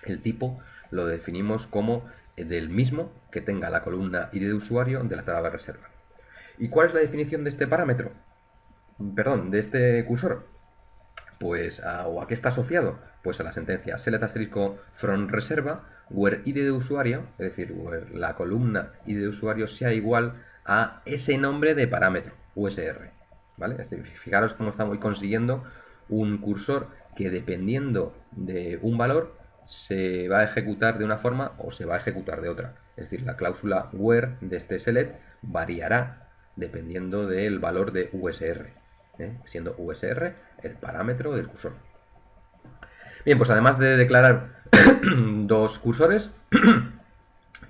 el tipo lo definimos como del mismo que tenga la columna ID de usuario de la tabla de reserva. ¿Y cuál es la definición de este parámetro? Perdón, de este cursor. Pues ¿o a qué está asociado? Pues a la sentencia select asterisco from reserva where id de usuario, es decir, where la columna id de usuario sea igual a ese nombre de parámetro, USR. ¿Vale? Fijaros cómo estamos consiguiendo un cursor que dependiendo de un valor se va a ejecutar de una forma o se va a ejecutar de otra. Es decir, la cláusula where de este select variará dependiendo del valor de USR, siendo USR el parámetro del cursor. Bien, pues además de declarar dos cursores,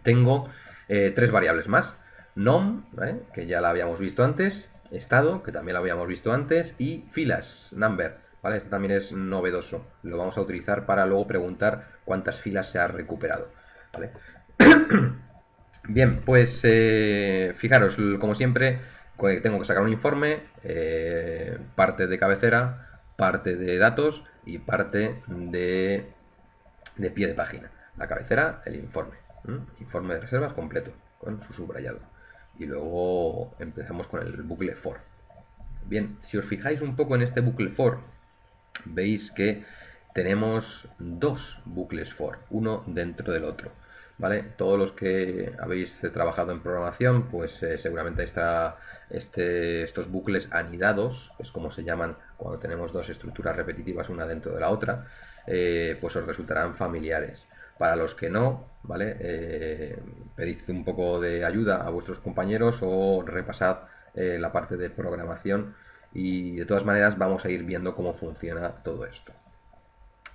tengo tres variables más. Nom, ¿vale? Que ya la habíamos visto antes, estado, que también la habíamos visto antes, y filas, number, ¿vale? Este también es novedoso. Lo vamos a utilizar para luego preguntar cuántas filas se ha recuperado, ¿vale? Bien, pues fijaros, como siempre, tengo que sacar un informe, parte de cabecera, parte de datos y parte de pie de página. La cabecera, el informe. Informe de reservas completo, con su subrayado. Y luego empezamos con el bucle for. Bien, si os fijáis un poco en este bucle for, veis que tenemos dos bucles for, uno dentro del otro. ¿Vale? Todos los que habéis trabajado en programación, pues seguramente estos bucles anidados, es como se llaman cuando tenemos dos estructuras repetitivas una dentro de la otra, pues os resultarán familiares. Para los que no, ¿vale? Pedid un poco de ayuda a vuestros compañeros o repasad la parte de programación y de todas maneras vamos a ir viendo cómo funciona todo esto.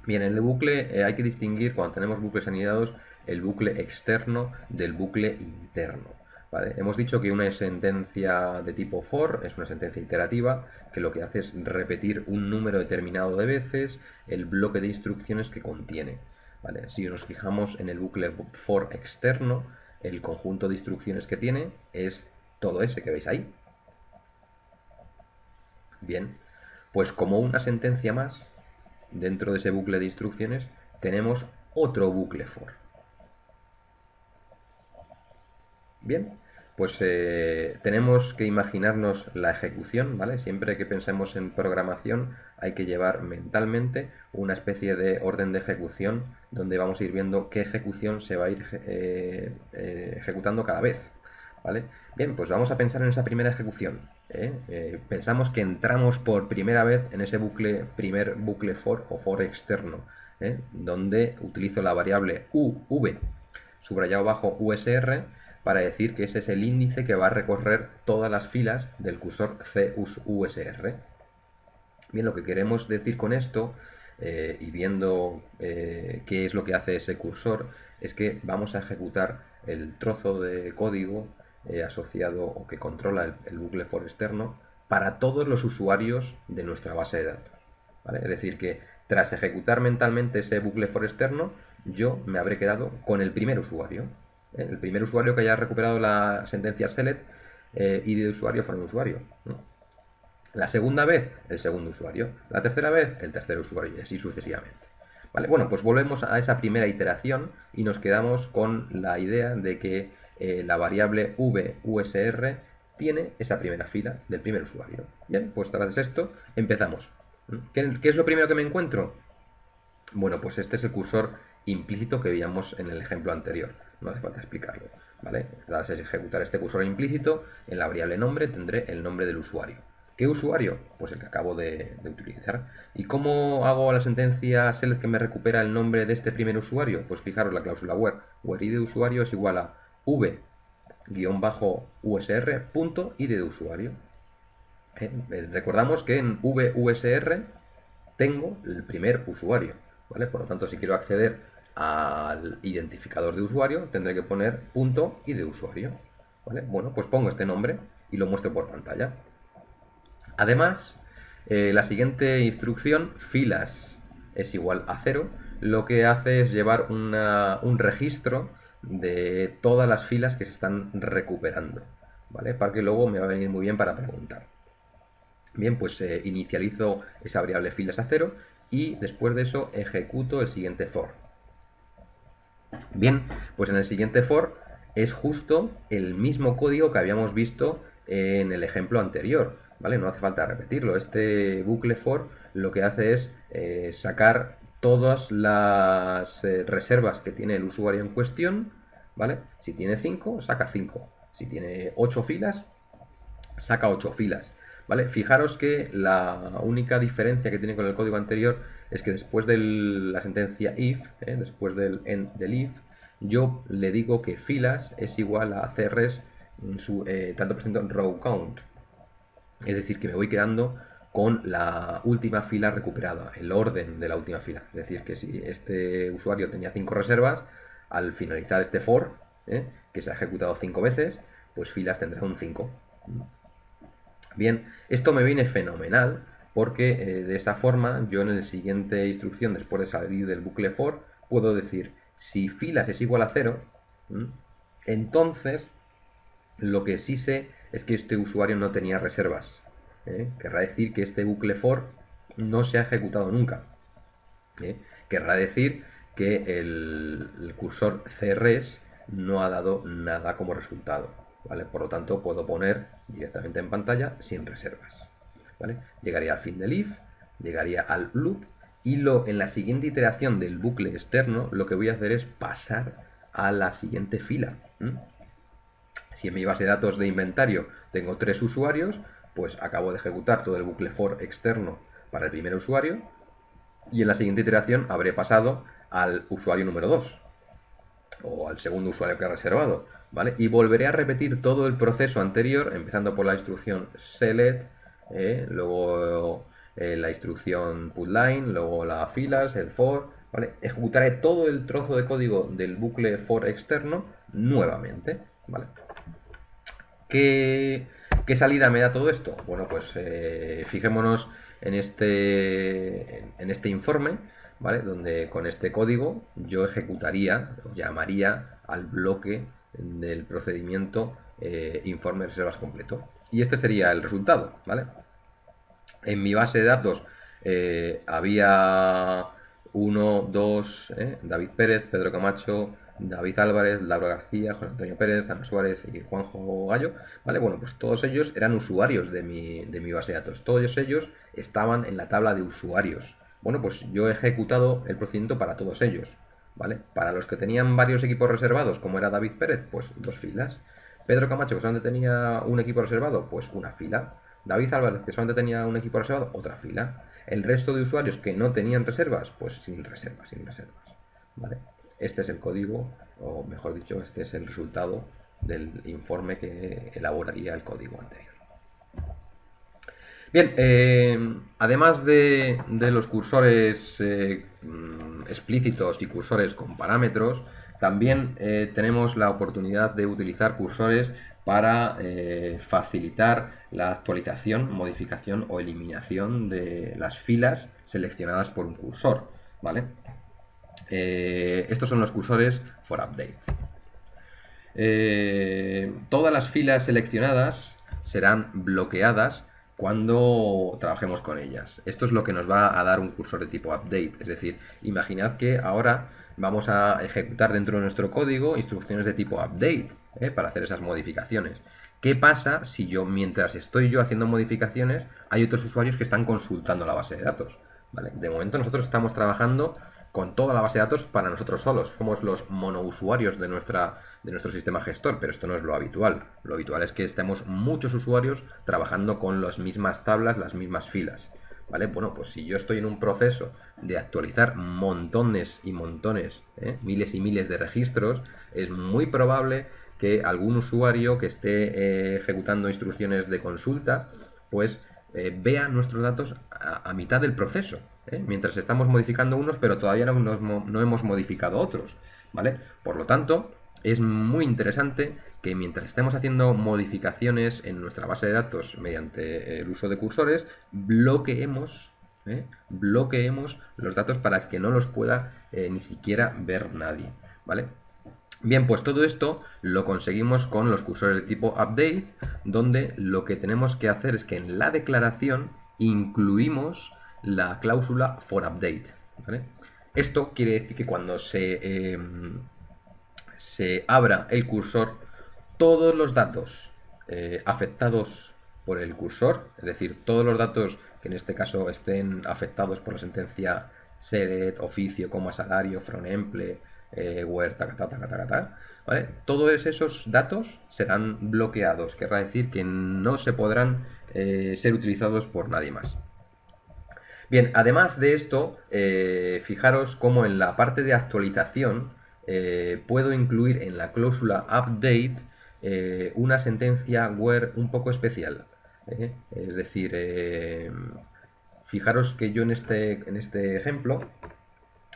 Bien, en el bucle hay que distinguir, cuando tenemos bucles anidados, el bucle externo del bucle interno. ¿Vale? Hemos dicho que una sentencia de tipo for es una sentencia iterativa que lo que hace es repetir un número determinado de veces el bloque de instrucciones que contiene. ¿Vale? Si nos fijamos en el bucle for externo, el conjunto de instrucciones que tiene es todo ese que veis ahí. Bien, pues como una sentencia más, dentro de ese bucle de instrucciones tenemos otro bucle for. Bien, pues tenemos que imaginarnos la ejecución, ¿vale? Siempre que pensemos en programación hay que llevar mentalmente una especie de orden de ejecución donde vamos a ir viendo qué ejecución se va a ir ejecutando cada vez, ¿vale? Bien, pues vamos a pensar en esa primera ejecución. Pensamos que entramos por primera vez en ese primer bucle for o for externo, donde utilizo la variable uv, subrayado bajo usr, para decir que ese es el índice que va a recorrer todas las filas del cursor CUSR. Bien, lo que queremos decir con esto, y viendo qué es lo que hace ese cursor, es que vamos a ejecutar el trozo de código asociado o que controla el bucle for externo para todos los usuarios de nuestra base de datos. ¿Vale? Es decir, que tras ejecutar mentalmente ese bucle for externo, yo me habré quedado con el primer usuario. El primer usuario que haya recuperado la sentencia select id de usuario from usuario, ¿no? La segunda vez, el segundo usuario. La tercera vez, el tercer usuario y así sucesivamente. ¿Vale? Bueno, pues volvemos a esa primera iteración y nos quedamos con la idea de que la variable VUSR tiene esa primera fila del primer usuario. Bien, pues tras esto empezamos. ¿Qué es lo primero que me encuentro? Bueno, pues este es el cursor implícito que veíamos en el ejemplo anterior. No hace falta explicarlo. ¿Vale? Tras ejecutar este cursor implícito, en la variable nombre tendré el nombre del usuario. ¿Qué usuario? Pues el que acabo de utilizar. ¿Y cómo hago la sentencia select que me recupera el nombre de este primer usuario? Pues fijaros la cláusula where id de usuario es igual a v-usr.id de usuario. Recordamos que en vusr tengo el primer usuario, ¿vale? Por lo tanto, si quiero acceder al identificador de usuario, tendré que poner punto y de usuario, ¿vale? Bueno, pues pongo este nombre y lo muestro por pantalla. Además, la siguiente instrucción, filas es igual a 0, lo que hace es llevar un registro de todas las filas que se están recuperando, ¿vale? Para que luego me va a venir muy bien para preguntar. Bien, pues inicializo esa variable filas a 0 y después de eso ejecuto el siguiente for. Bien, pues en el siguiente for es justo el mismo código que habíamos visto en el ejemplo anterior, ¿vale? No hace falta repetirlo. Este bucle for lo que hace es sacar todas las reservas que tiene el usuario en cuestión, ¿vale? Si tiene 5, saca 5. Si tiene 8 filas, saca 8 filas, ¿vale? Fijaros que la única diferencia que tiene con el código anterior es que después de la sentencia if, después del end del if, yo le digo que filas es igual a CRS tanto por ciento row count. Es decir, que me voy quedando con la última fila recuperada, el orden de la última fila. Es decir, que si este usuario tenía 5 reservas, al finalizar este for, que se ha ejecutado 5 veces, pues filas tendrá un 5. Bien, esto me viene fenomenal porque de esa forma yo en la siguiente instrucción, después de salir del bucle for, puedo decir si filas es igual a 0, entonces lo que sí sé es que este usuario no tenía reservas. Querrá decir que este bucle for no se ha ejecutado nunca. Querrá decir que el cursor CRS no ha dado nada como resultado, ¿vale? Por lo tanto, puedo poner directamente en pantalla sin reservas, ¿vale? Llegaría al fin del if, llegaría al loop y en la siguiente iteración del bucle externo lo que voy a hacer es pasar a la siguiente fila. Si en mi base de datos de inventario tengo 3 usuarios, pues acabo de ejecutar todo el bucle for externo para el primer usuario y en la siguiente iteración habré pasado al usuario número 2 o al segundo usuario que he reservado, ¿vale? Y volveré a repetir todo el proceso anterior, empezando por la instrucción select, luego la instrucción putLine, luego las filas, el for, ¿vale? Ejecutaré todo el trozo de código del bucle for externo nuevamente, ¿vale? ¿Qué salida me da todo esto? Bueno, pues fijémonos en este informe, ¿vale? Donde con este código yo ejecutaría o llamaría al bloque del procedimiento informe de reservas completo. Y este sería el resultado, ¿vale? En mi base de datos había 1, 2, David Pérez, Pedro Camacho, David Álvarez, Laura García, Juan Antonio Pérez, Ana Suárez y Juanjo Gallo, ¿vale? Bueno, pues todos ellos eran usuarios de mi base de datos. Todos ellos estaban en la tabla de usuarios. Bueno, pues yo he ejecutado el procedimiento para todos ellos, ¿vale? Para los que tenían varios equipos reservados, como era David Pérez, pues 2 filas. Pedro Camacho, que solamente tenía un equipo reservado, pues una fila. David Álvarez, que solamente tenía un equipo reservado, otra fila. El resto de usuarios que no tenían reservas, pues sin reservas, ¿vale? Este es el código, o mejor dicho, este es el resultado del informe que elaboraría el código anterior. Bien, además de los cursores explícitos y cursores con parámetros, también tenemos la oportunidad de utilizar cursores para facilitar la actualización, modificación o eliminación de las filas seleccionadas por un cursor, ¿vale? Estos son los cursores for update. Todas las filas seleccionadas serán bloqueadas cuando trabajemos con ellas. Esto es lo que nos va a dar un cursor de tipo update. Es decir, imaginad que ahora vamos a ejecutar dentro de nuestro código instrucciones de tipo update, para hacer esas modificaciones. ¿Qué pasa si mientras estoy yo haciendo modificaciones, hay otros usuarios que están consultando la base de datos? ¿Vale? De momento nosotros estamos trabajando con toda la base de datos para nosotros solos. Somos los monousuarios de nuestro sistema gestor, pero esto no es lo habitual. Lo habitual es que estemos muchos usuarios trabajando con las mismas tablas, las mismas filas. ¿Vale? Bueno, pues si yo estoy en un proceso de actualizar montones y montones, miles y miles de registros, es muy probable que algún usuario que esté ejecutando instrucciones de consulta, pues vea nuestros datos a mitad del proceso, mientras estamos modificando unos, pero todavía no hemos modificado otros, ¿vale? Por lo tanto, es muy interesante que mientras estemos haciendo modificaciones en nuestra base de datos mediante el uso de cursores, bloqueemos los datos para que no los pueda ni siquiera ver nadie, ¿vale? Bien, pues todo esto lo conseguimos con los cursores de tipo update, donde lo que tenemos que hacer es que en la declaración incluimos la cláusula for update, ¿vale? Esto quiere decir que cuando se abra el cursor, todos los datos afectados por el cursor, es decir, todos los datos que en este caso estén afectados por la sentencia seret, oficio, coma, salario, from emple, where, ¿vale? Todos esos datos serán bloqueados, querrá decir que no se podrán ser utilizados por nadie más. Bien, además de esto, fijaros cómo en la parte de actualización puedo incluir en la cláusula update una sentencia where un poco especial. Es decir, fijaros que yo en este ejemplo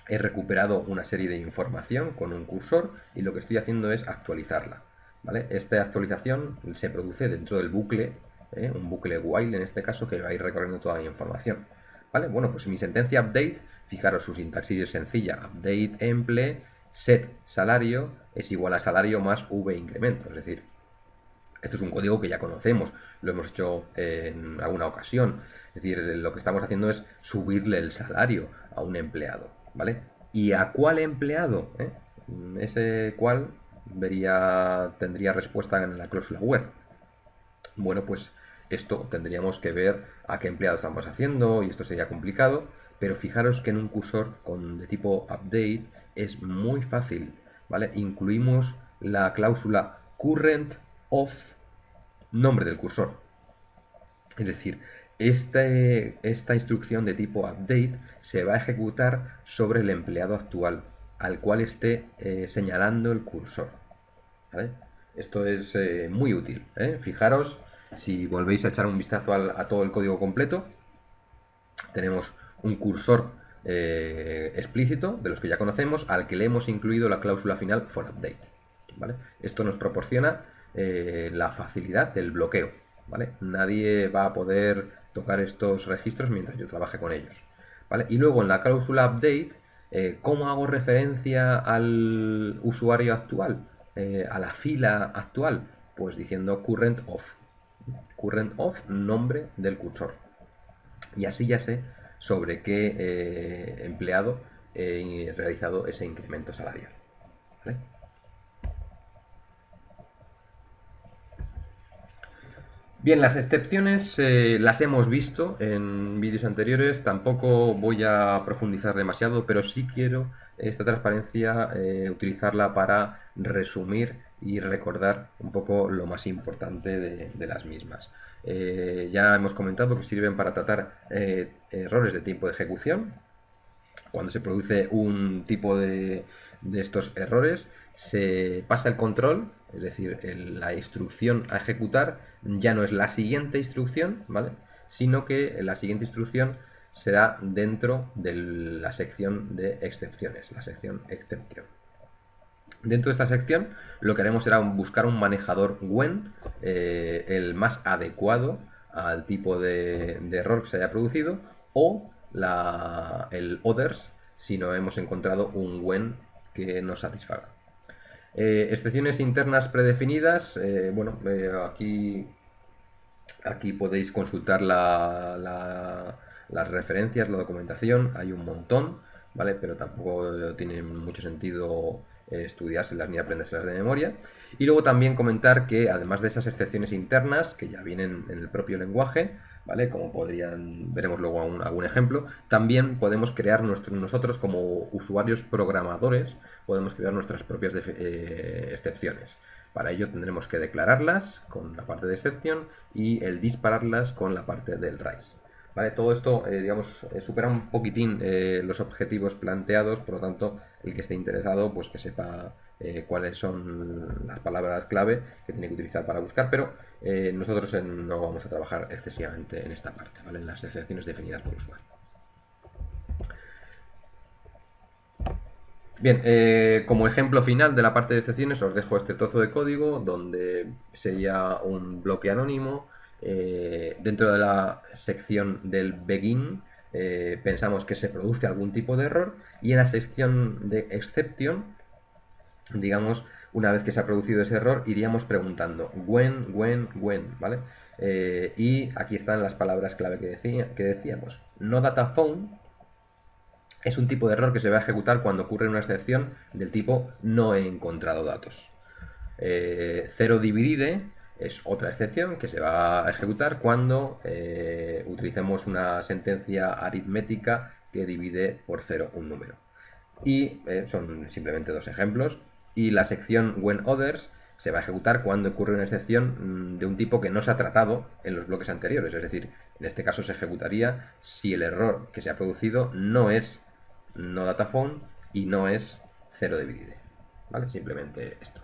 he recuperado una serie de información con un cursor y lo que estoy haciendo es actualizarla, ¿vale? Esta actualización se produce dentro del bucle, un bucle while en este caso, que va a ir recorriendo toda la información, ¿vale? Bueno, pues mi sentencia update, fijaros, su sintaxis es sencilla: update emple set salario es igual a salario más v incremento. Es decir, esto es un código que ya conocemos, lo hemos hecho en alguna ocasión. Es decir, lo que estamos haciendo es subirle el salario a un empleado, ¿vale? ¿Y a cuál empleado? Ese cuál tendría respuesta en la cláusula where. Bueno, pues esto tendríamos que ver a qué empleado estamos haciendo y esto sería complicado, pero fijaros que en un cursor de tipo update es muy fácil, ¿vale? Incluimos la cláusula current of nombre del cursor. Es decir, esta instrucción de tipo update se va a ejecutar sobre el empleado actual al cual esté señalando el cursor, ¿vale? Esto es muy útil, Fijaros, si volvéis a echar un vistazo a todo el código completo, tenemos un cursor explícito de los que ya conocemos, al que le hemos incluido la cláusula final for update, ¿vale? Esto nos proporciona la facilidad del bloqueo, ¿vale? Nadie va a poder tocar estos registros mientras yo trabaje con ellos, ¿vale? Y luego en la cláusula update, ¿cómo hago referencia al usuario actual? A la fila actual, pues diciendo current of nombre del cursor, y así ya sé sobre qué empleado he realizado ese incremento salarial, ¿vale? Bien, las excepciones las hemos visto en vídeos anteriores, tampoco voy a profundizar demasiado, pero sí quiero esta transparencia utilizarla para resumir y recordar un poco lo más importante de las mismas. Ya hemos comentado que sirven para tratar errores de tiempo de ejecución. Cuando se produce un tipo de estos errores, se pasa el control, es decir, la instrucción a ejecutar ya no es la siguiente instrucción, ¿vale? Sino que la siguiente instrucción será dentro de la sección de excepciones, la sección excepción. Dentro de esta sección lo que haremos será buscar un manejador when, el más adecuado al tipo de error que se haya producido, o el others si no hemos encontrado un when que nos satisfaga. Excepciones internas predefinidas, aquí Aquí podéis consultar las referencias, la documentación, hay un montón, ¿vale? Pero tampoco tiene mucho sentido estudiárselas ni aprendérselas de memoria. Y luego también comentar que además de esas excepciones internas, que ya vienen en el propio lenguaje, ¿vale? Como veremos luego algún ejemplo, también podemos crear nosotros como usuarios programadores, podemos crear nuestras propias excepciones. Para ello tendremos que declararlas con la parte de exception y el dispararlas con la parte del raise. ¿Vale? Todo esto, digamos, supera un poquitín los objetivos planteados, por lo tanto, el que esté interesado, pues que sepa cuáles son las palabras clave que tiene que utilizar para buscar, pero nosotros no vamos a trabajar excesivamente en esta parte, ¿vale? En las excepciones definidas por usuario. Bien, como ejemplo final de la parte de excepciones os dejo este trozo de código donde sería un bloque anónimo. Dentro de la sección del begin pensamos que se produce algún tipo de error y en la sección de exception, digamos, una vez que se ha producido ese error, iríamos preguntando when, ¿vale? Y aquí están las palabras clave que decíamos. No data found es un tipo de error que se va a ejecutar cuando ocurre una excepción del tipo no he encontrado datos. Cero dividide es otra excepción que se va a ejecutar cuando utilicemos una sentencia aritmética que divide por cero un número. Y son simplemente dos ejemplos. Y la sección when others se va a ejecutar cuando ocurre una excepción de un tipo que no se ha tratado en los bloques anteriores. Es decir, en este caso se ejecutaría si el error que se ha producido no es no data found y no es cero divide. ¿Vale? Simplemente esto.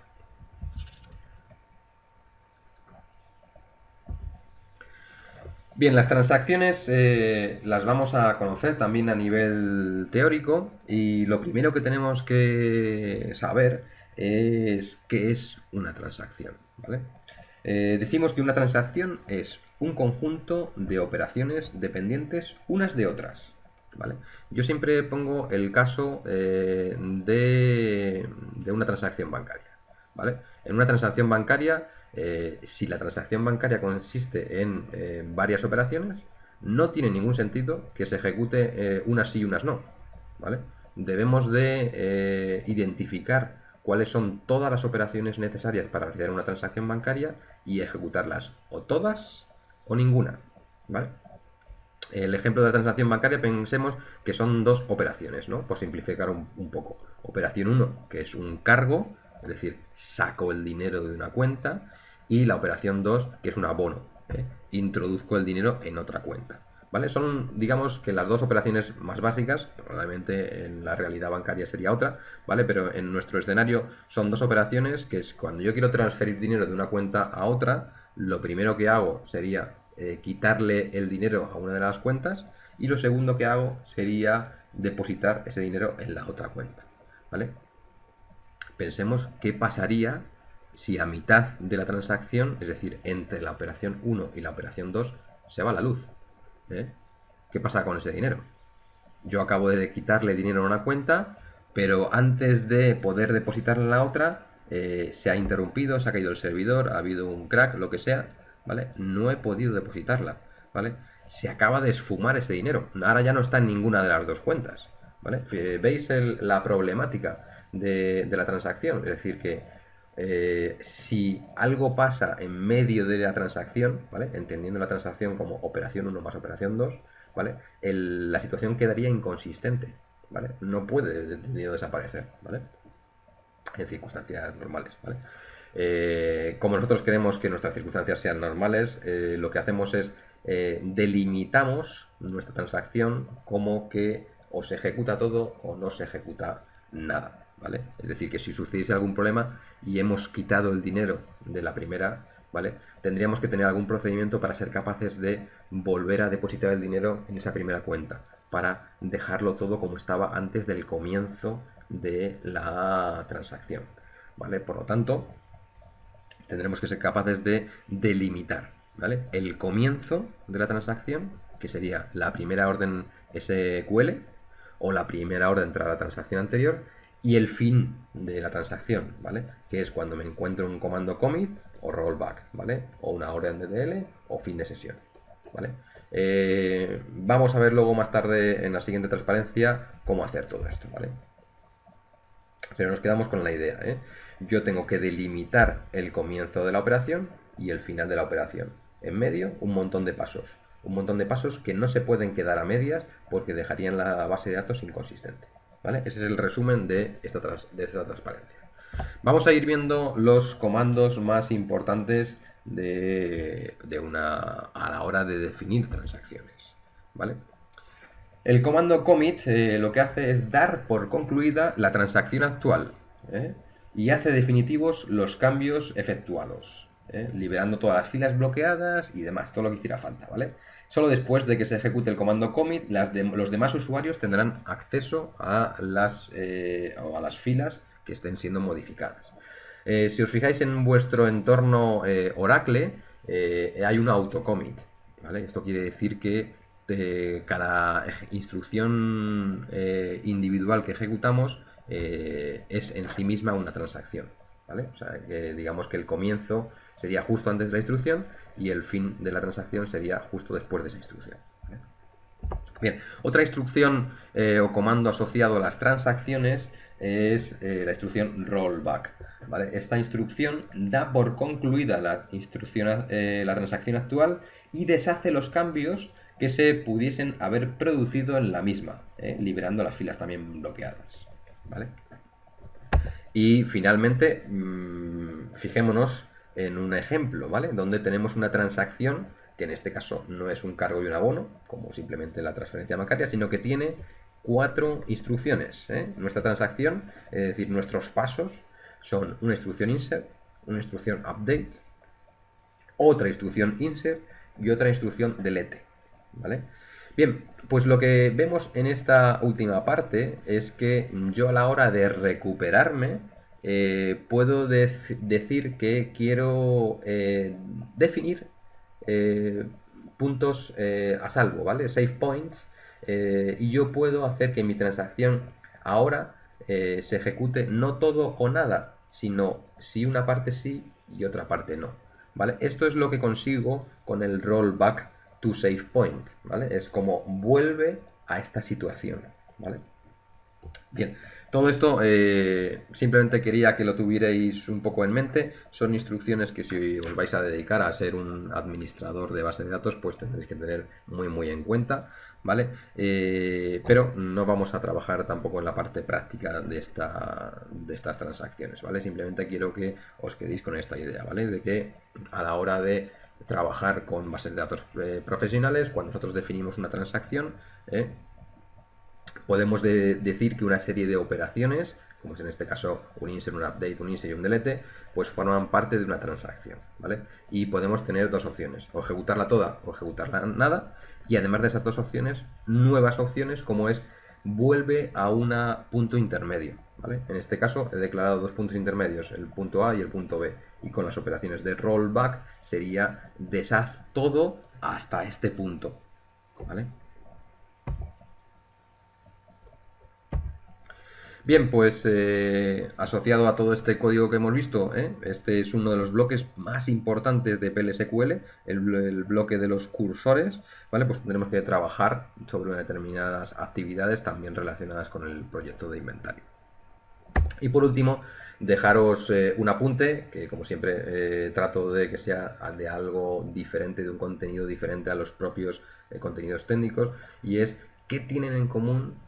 Bien, las transacciones las vamos a conocer también a nivel teórico y lo primero que tenemos que saber es qué es una transacción, ¿vale? Decimos que una transacción es un conjunto de operaciones dependientes unas de otras, ¿vale? Yo siempre pongo el caso de una transacción bancaria, ¿vale? En una transacción bancaria, si la transacción bancaria consiste en varias operaciones, no tiene ningún sentido que se ejecute unas sí y unas no, ¿vale? Debemos de identificar cuáles son todas las operaciones necesarias para realizar una transacción bancaria y ejecutarlas o todas o ninguna, ¿vale? El ejemplo de la transacción bancaria pensemos que son dos operaciones, ¿no? Por simplificar un poco. Operación 1, que es un cargo, es decir, saco el dinero de una cuenta, y la operación 2, que es un abono, ¿eh? Introduzco el dinero en otra cuenta. ¿Vale? Son, digamos, que las dos operaciones más básicas, probablemente en la realidad bancaria sería otra, ¿vale? Pero en nuestro escenario son dos operaciones que es cuando yo quiero transferir dinero de una cuenta a otra, lo primero que hago sería quitarle el dinero a una de las cuentas y lo segundo que hago sería depositar ese dinero en la otra cuenta, ¿vale? Pensemos qué pasaría si a mitad de la transacción, es decir, entre la operación 1 y la operación 2, se va la luz. ¿Qué pasa con ese dinero? Yo acabo de quitarle dinero a una cuenta, pero antes de poder depositarle en la otra, se ha interrumpido, se ha caído el servidor, ha habido un crack, lo que sea, ¿vale? No he podido depositarla, ¿vale? Se acaba de esfumar ese dinero. Ahora ya no está en ninguna de las dos cuentas, ¿vale? ¿Veis la problemática de la transacción? Es decir, que si algo pasa en medio de la transacción, ¿vale? Entendiendo la transacción como operación 1 más operación 2, ¿vale? La situación quedaría inconsistente, ¿vale? No puede el dinero desaparecer, ¿vale? En circunstancias normales, ¿vale? Como nosotros queremos que nuestras circunstancias sean normales, lo que hacemos es delimitamos nuestra transacción como que o se ejecuta todo o no se ejecuta nada, ¿vale? Es decir, que si sucediese algún problema y hemos quitado el dinero de la primera, ¿vale? Tendríamos que tener algún procedimiento para ser capaces de volver a depositar el dinero en esa primera cuenta, para dejarlo todo como estaba antes del comienzo de la transacción, ¿vale? Por lo tanto, tendremos que ser capaces de delimitar, ¿vale? El comienzo de la transacción, que sería la primera orden SQL o la primera orden tras la transacción anterior, y el fin de la transacción, ¿vale? Que es cuando me encuentro un comando commit o rollback, ¿vale? O una orden de DL o fin de sesión, ¿vale? Vamos a ver luego más tarde en la siguiente transparencia cómo hacer todo esto, ¿vale? Pero nos quedamos con la idea, ¿eh? Yo tengo que delimitar el comienzo de la operación y el final de la operación. En medio, un montón de pasos. Un montón de pasos que no se pueden quedar a medias porque dejarían la base de datos inconsistente, ¿vale? Ese es el resumen de esta transparencia. Vamos a ir viendo los comandos más importantes a la hora de definir transacciones, ¿vale? El comando commit lo que hace es dar por concluida la transacción actual, ¿eh? Y hace definitivos los cambios efectuados, liberando todas las filas bloqueadas y demás, todo lo que hiciera falta, ¿vale? Solo después de que se ejecute el comando commit, los demás usuarios tendrán acceso a las filas que estén siendo modificadas. Si os fijáis en vuestro entorno Oracle, hay un autocommit, ¿vale? Esto quiere decir que cada instrucción individual que ejecutamos es en sí misma una transacción, ¿vale? O sea, que digamos que el comienzo sería justo antes de la instrucción y el fin de la transacción sería justo después de esa instrucción, ¿vale? Bien, otra instrucción o comando asociado a las transacciones es la instrucción rollback, ¿vale? Esta instrucción da por concluida la transacción actual y deshace los cambios que se pudiesen haber producido en la misma, liberando las filas también bloqueadas, ¿vale? Y finalmente, fijémonos en un ejemplo, ¿vale? Donde tenemos una transacción que en este caso no es un cargo y un abono, como simplemente la transferencia bancaria, sino que tiene 4 instrucciones, ¿eh? Nuestra transacción, es decir, nuestros pasos, son una instrucción insert, una instrucción update, otra instrucción insert y otra instrucción delete, ¿vale? Bien, pues lo que vemos en esta última parte es que yo a la hora de recuperarme puedo decir que quiero definir puntos a salvo, ¿vale? Save points, y yo puedo hacer que mi transacción ahora se ejecute no todo o nada, sino si una parte sí y otra parte no, ¿vale? Esto es lo que consigo con el rollback to save point, ¿vale? Es como vuelve a esta situación, ¿vale? Bien, todo esto simplemente quería que lo tuvierais un poco en mente. Son instrucciones que si os vais a dedicar a ser un administrador de base de datos, pues tendréis que tener muy en cuenta, ¿vale? Pero no vamos a trabajar tampoco en la parte práctica de estas transacciones, ¿vale? Simplemente quiero que os quedéis con esta idea, ¿vale? De que a la hora de trabajar con bases de datos profesionales, cuando nosotros definimos una transacción, podemos decir que una serie de operaciones, como es en este caso un insert, un update, un insert y un delete, pues forman parte de una transacción, ¿vale? Y podemos tener dos opciones, o ejecutarla toda o ejecutarla nada, y además de esas dos opciones, nuevas opciones como es vuelve a un punto intermedio, ¿vale? En este caso he declarado dos puntos intermedios, el punto A y el punto B, y con las operaciones de rollback sería deshaz todo hasta este punto, ¿vale? Bien, pues asociado a todo este código que hemos visto, este es uno de los bloques más importantes de PLSQL, el bloque de los cursores, ¿vale? Pues tendremos que trabajar sobre determinadas actividades también relacionadas con el proyecto de inventario. Y por último, dejaros un apunte, que como siempre trato de que sea de algo diferente, de un contenido diferente a los propios contenidos técnicos, y es qué tienen en común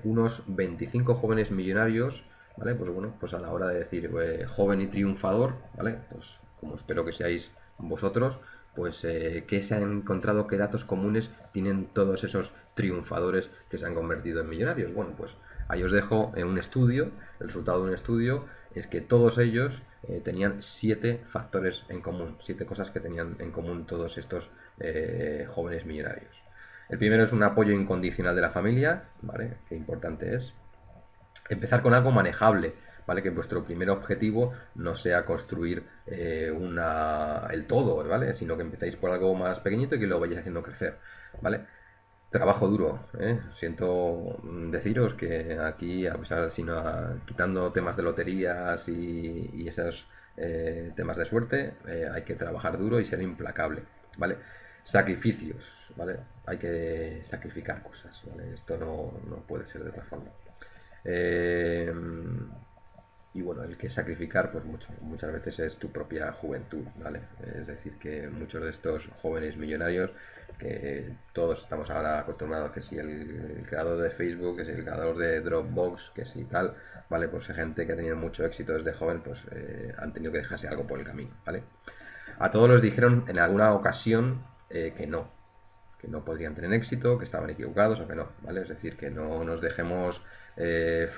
unos 25 jóvenes millonarios, ¿vale? Pues bueno, pues a la hora de decir joven y triunfador, ¿vale? Pues como espero que seáis vosotros, pues ¿qué se han encontrado, qué datos comunes tienen todos esos triunfadores que se han convertido en millonarios? Bueno, pues ahí os dejo un estudio. El resultado de un estudio es que todos ellos tenían 7 factores en común, 7 cosas que tenían en común todos estos jóvenes millonarios. El primero es un apoyo incondicional de la familia, ¿vale? Qué importante es. Empezar con algo manejable, ¿vale? Que vuestro primer objetivo no sea construir el todo, ¿vale? Sino que empecéis por algo más pequeñito y que lo vayáis haciendo crecer, ¿vale? Trabajo duro, ¿eh? Siento deciros que aquí, a pesar, quitando temas de loterías y esos temas de suerte, hay que trabajar duro y ser implacable, ¿vale? Sacrificios, ¿vale? Hay que sacrificar cosas, ¿vale? Esto no puede ser de otra forma. Eh, y bueno, el que sacrificar, pues muchas veces es tu propia juventud, ¿vale? Es decir, que muchos de estos jóvenes millonarios, que todos estamos ahora acostumbrados, que si el creador de Facebook, que si el creador de Dropbox, que si tal, ¿vale? Pues gente que ha tenido mucho éxito desde joven, pues han tenido que dejarse algo por el camino, ¿vale? A todos les dijeron en alguna ocasión que no podrían tener éxito, que estaban equivocados o que no, ¿vale? Es decir, que no nos dejemos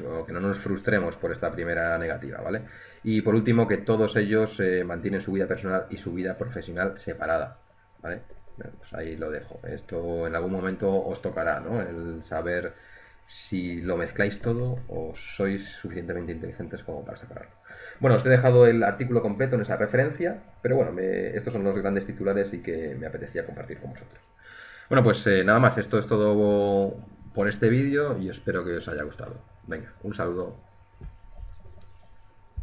o que no nos frustremos por esta primera negativa, ¿vale? Y por último, que todos ellos mantienen su vida personal y su vida profesional separada, ¿vale? Bueno, pues ahí lo dejo. Esto en algún momento os tocará, ¿no? El saber si lo mezcláis todo o sois suficientemente inteligentes como para separarlo. Bueno, os he dejado el artículo completo en esa referencia, pero bueno, estos son los grandes titulares y que me apetecía compartir con vosotros. Bueno, pues nada más, esto es todo por este vídeo y espero que os haya gustado. Venga, un saludo.